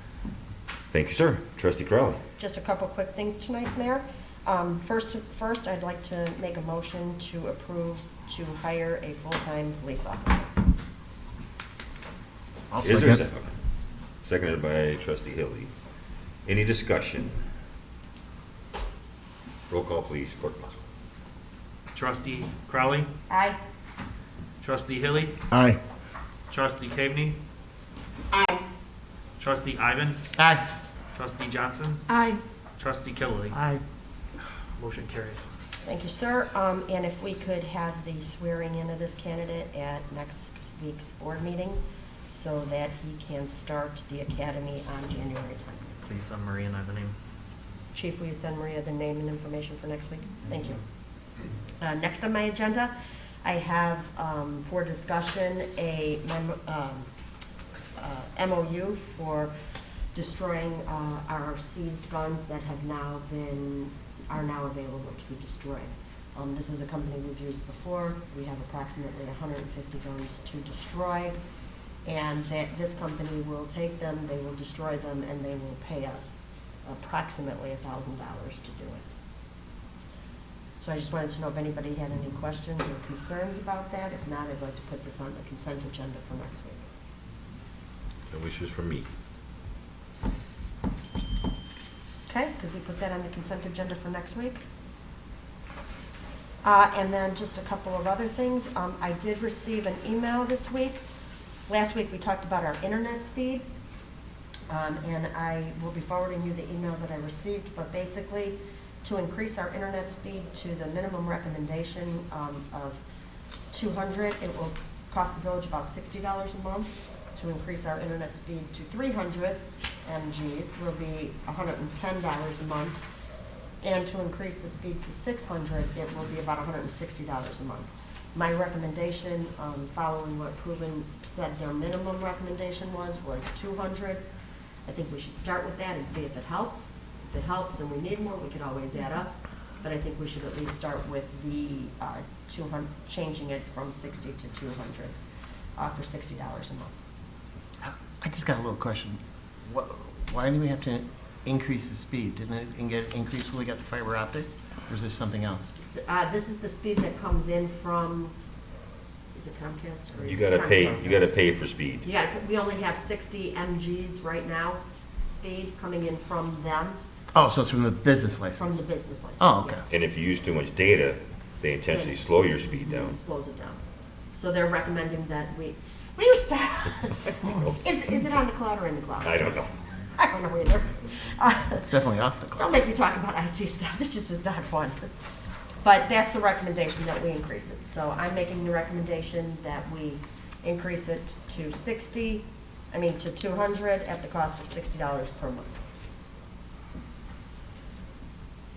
Thank you, sir. Trustee Crowley? Just a couple quick things tonight, Mayor. First, I'd like to make a motion to approve to hire a full-time police officer. I'll Is there a second. second? Seconded by Trustee Hilly. Any discussion? Roll call, please. Clerk Boswell. Trustee Crowley, Aye. Trustee Hilly, Aye. Trustee Caveney, Aye. Trustee Ivan, Aye. Trustee Johnson, Aye. Trustee Killily. Aye. Motion carries. Thank you, sir. And if we could have the swearing in of this candidate at next week's board meeting so that he can start the academy on January 10th. Please send Maria and I the name. Chief, will you send Maria the name and information for next week? Thank you. Next on my agenda, I have for discussion a MOU for destroying our seized guns that are now available to be destroyed. This is a company we've used before. We have approximately 150 guns to destroy, and that this company will take them, they will destroy them, and they will pay us approximately $1,000 to do it. So I just wanted to know if anybody had any questions or concerns about that. If not, I'd like to put this on the consent agenda for next week. No wishes from me. Okay, could we put that on the consent agenda for next week? And then just a couple of other things. I did receive an email this week. Last week, we talked about our internet speed. And I will be forwarding you the email that I received, but basically, to increase our internet speed to the minimum recommendation of 200, it will cost the village about $60 a month. To increase our internet speed to 300 MGs will be $110 a month. And to increase the speed to 600, it will be about $160 a month. My recommendation, following what Proven said their minimum recommendation was 200. I think we should start with that and see if it helps. If it helps and we need more, we could always add up. But I think we should at least start with the 200, changing it from 60 to 200 for $60 a month. I just got a little question. Why do we have to increase the speed? Didn't it get increased when we got the fiber optic? Or is this something else? This is the speed that comes in from, is it Comcast? Or You is gotta it pay, Comcast? you gotta pay for speed. We only have 60 MGs right now, speed coming in from them, Oh, so it's from the business from license? the business license. Oh, okay. yes. And if you use too much data, they intentionally slow your speed down. It slows it down. So they're recommending that we used to, is it on the cloud or in the cloud? I don't know. I don't know either. It's definitely off the Don't clock. make me talk about IT stuff, this just is not fun. But that's the recommendation, that we increase it. So I'm making the recommendation that we increase it to 200 at the cost of $60 per month.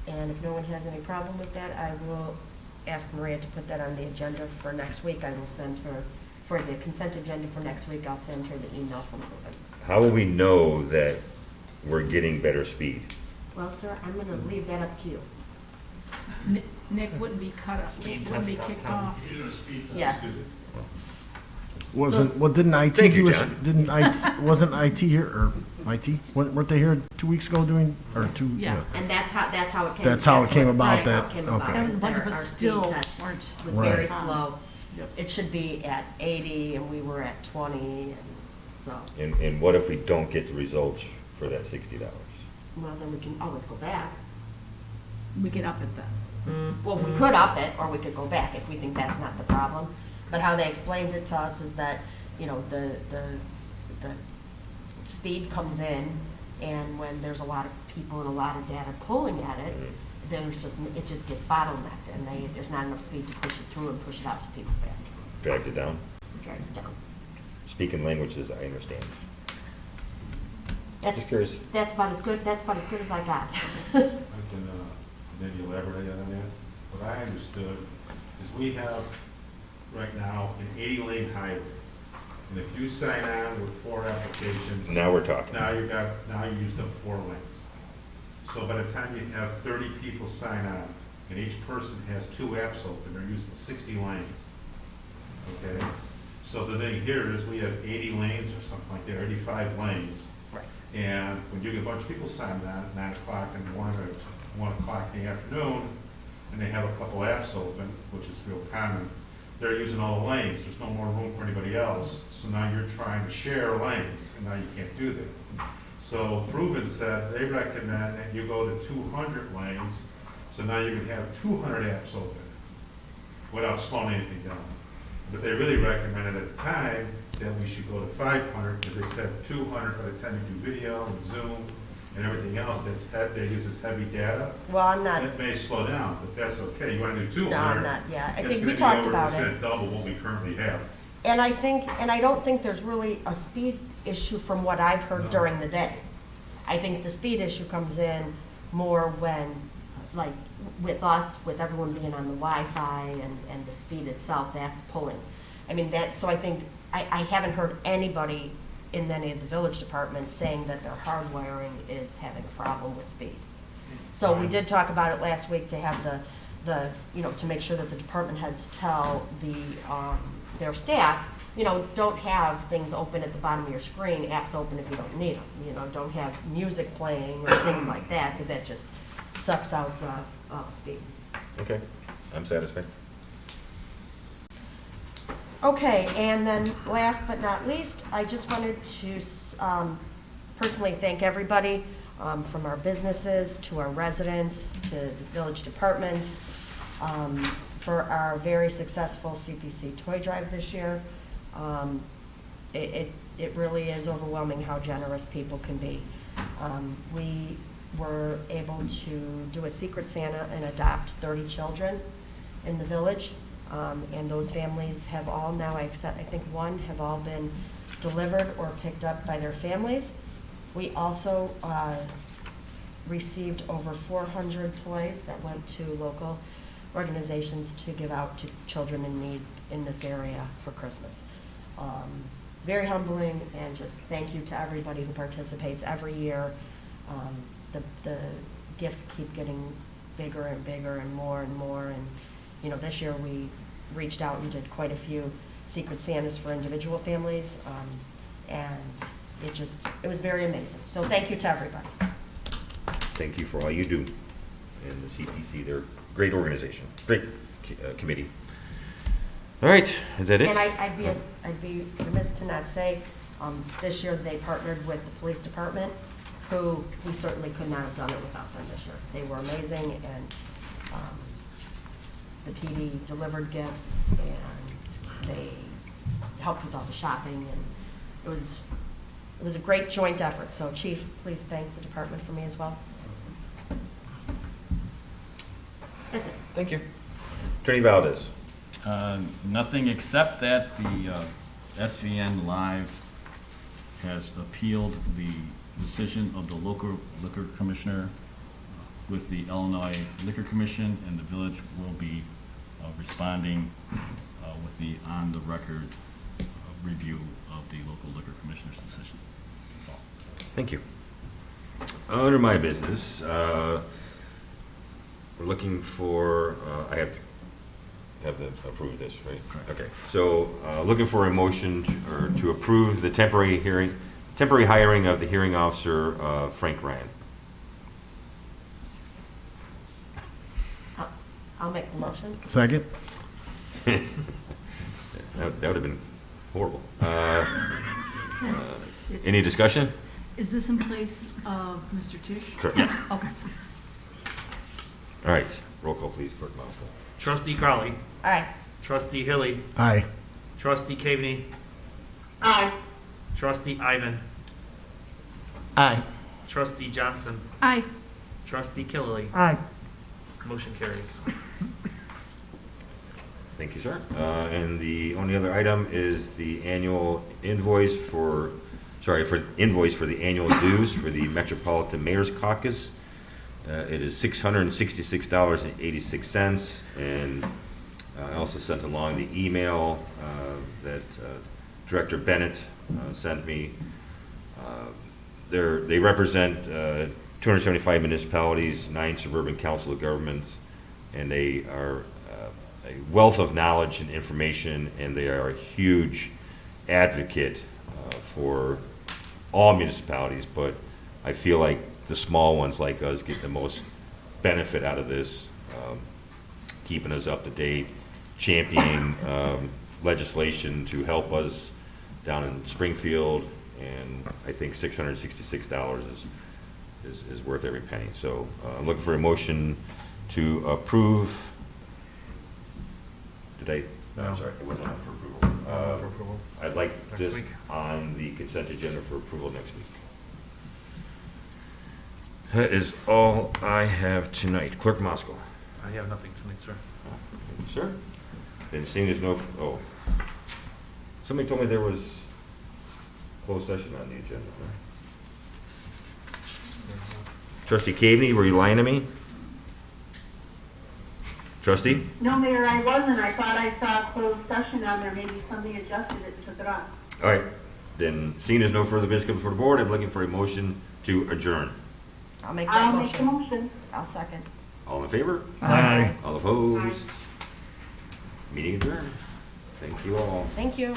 And if no one has any problem with that, I will ask Maria to put that on the agenda for next week. I will send her, for the consent agenda for next week, I'll send her the email from Ruben. How will we know that we're getting better speed? Well, sir, I'm gonna leave that up to you. Nick wouldn't be cut off, Nick wouldn't be kicked off. Yeah. Didn't IT Thank you, do John. wasn't IT here, or IT? Weren't they here 2 weeks ago doing, or Yes. two? Yeah. And that's how it came. That's how it came what- about that's how that- it came about. okay. And a bunch of Our us speed still test weren't. was Right. very slow. Yep. It should be at 80 and we were at 20 and so, And what if we don't get the results for that $60? well, then we can always go back. We get up at that. Well, we could up it or we could go back if we think that's not the problem. But how they explained it to us is that, the speed comes in and when there's a lot of people and a lot of data pulling at it, then it just gets bottlenecked and there's not enough speed to push it through and push it out to people faster. Drags it down? It drags it down. Speaking languages, I understand. That's, Just curious. that's about as good as I got. I can maybe elaborate on that. What I understood is we have right now an 80-lane highway. And if you sign on with 4 applications. Now we're talking. Now you used up 4 lanes. So by the time you have 30 people sign on, and each person has 2 apps open, they're using 60 lanes. Okay? So the thing here is we have 80 lanes or something like that, 85 lanes. Right. And when you get a bunch of people signing on at 9 o'clock in the morning or 1 o'clock in the afternoon, and they have a couple apps open, which is real common, they're using all the lanes. There's no more room for anybody else. So now you're trying to share lanes, and now you can't do that. So Proven said they recommend that you go to 200 lanes, so now you can have 200 apps open without slowing anything down. But they really recommended at the time that we should go to 500 because they said 200 by the time you do video and Zoom and everything else that uses heavy data. Well, I'm not, It may slow down, but that's okay. You want to do 200. no, I'm not, yeah. I it's think gonna we be talked over- about It's it. going to double what we currently have. And I don't think there's really a speed issue from what I've heard No. during the day. I think the speed issue comes in more when, like, with us, with everyone being on the Wi-Fi and the speed itself, that's pulling. I mean, so I think, I haven't heard anybody in any of the village departments saying that their hardwiring is having a problem with speed. So we did talk about it last week to have to make sure that the department heads tell their staff, don't have things open at the bottom of your screen, apps open if you don't need them. Don't have music playing or things like that, because that just sucks out speed. Okay, I'm satisfied. Okay, and then last but not least, I just wanted to personally thank everybody, from our businesses to our residents to the village departments, for our very successful CPC toy drive this year. It really is overwhelming how generous people can be. We were able to do a Secret Santa and adopt 30 children in the village. And those families have all now, I think one, have all been delivered or picked up by their families. We also received over 400 toys that went to local organizations to give out to children in need in this area for Christmas. Very humbling, and just thank you to everybody who participates every year. The gifts keep getting bigger and bigger and more, and this year we reached out and did quite a few Secret Santas for individual families, and it was very amazing. So thank you to everybody. Thank you for all you do. And the CPC, they're a great organization, great committee. All right, is that it? And I'd be remiss to not say, this year they partnered with the police department, who we certainly could not have done it without them this year. They were amazing, and the PD delivered gifts, and they helped with all the shopping, and it was a great joint effort. So Chief, please thank the department for me as well. That's it. Thank you. Attorney Valdez. Nothing except that the SVN Live has appealed the decision of the local liquor commissioner with the Illinois Liquor Commission, and the village will be responding with the on-the-record review of the local liquor commissioner's decision. That's all. Thank you. Under my business, we're looking for, I have to approve this, right? Correct. Okay, so looking for a motion to approve the temporary hiring of the hearing officer, Frank Ryan. I'll make the motion. Second? That would have been horrible. Any discussion? Is this in place of Mr. Tisch? Correct. Okay. All right, roll call, please, Clerk Moskowitz. Trustee Crowley. Aye. Trustee Hilly. Aye. Trustee Caveney. Aye. Trustee Ivan. Aye. Trustee Johnson. Aye. Trustee Killily. Aye. Motion carries. Thank you, sir. And the only other item is the annual invoice for the annual dues for the Metropolitan Mayor's Caucus. It is $666.86, and I also sent along the email that Director Bennett sent me. They represent 275 municipalities, 9 suburban council of governments, and they are a wealth of knowledge and information, and they are a huge advocate for all municipalities, but I feel like the small ones like us get the most benefit out of this, keeping us up to date, championing legislation to help us down in Springfield, and I think $666 is worth every penny. So I'm looking for a motion to approve. I'm sorry, it wasn't on for approval. For approval. I'd like Next this week. on the consent agenda for approval next week. That is all I have tonight. Clerk Moskowitz. I have nothing tonight, sir. Sir? And seeing there's no, somebody told me there was closed session on the agenda. Trustee Caveney, were you lying to me? Trustee? No, Mayor, I wasn't. I thought I saw a closed session on there. Maybe somebody adjusted it and took it off. All right. Then seeing there's no further business coming before the board, I'm looking for a motion to adjourn. I'll make that I'll make the motion. motion. I'll second. All in favor? Aye. All opposed? Aye. Meeting adjourned. Thank you all. Thank you.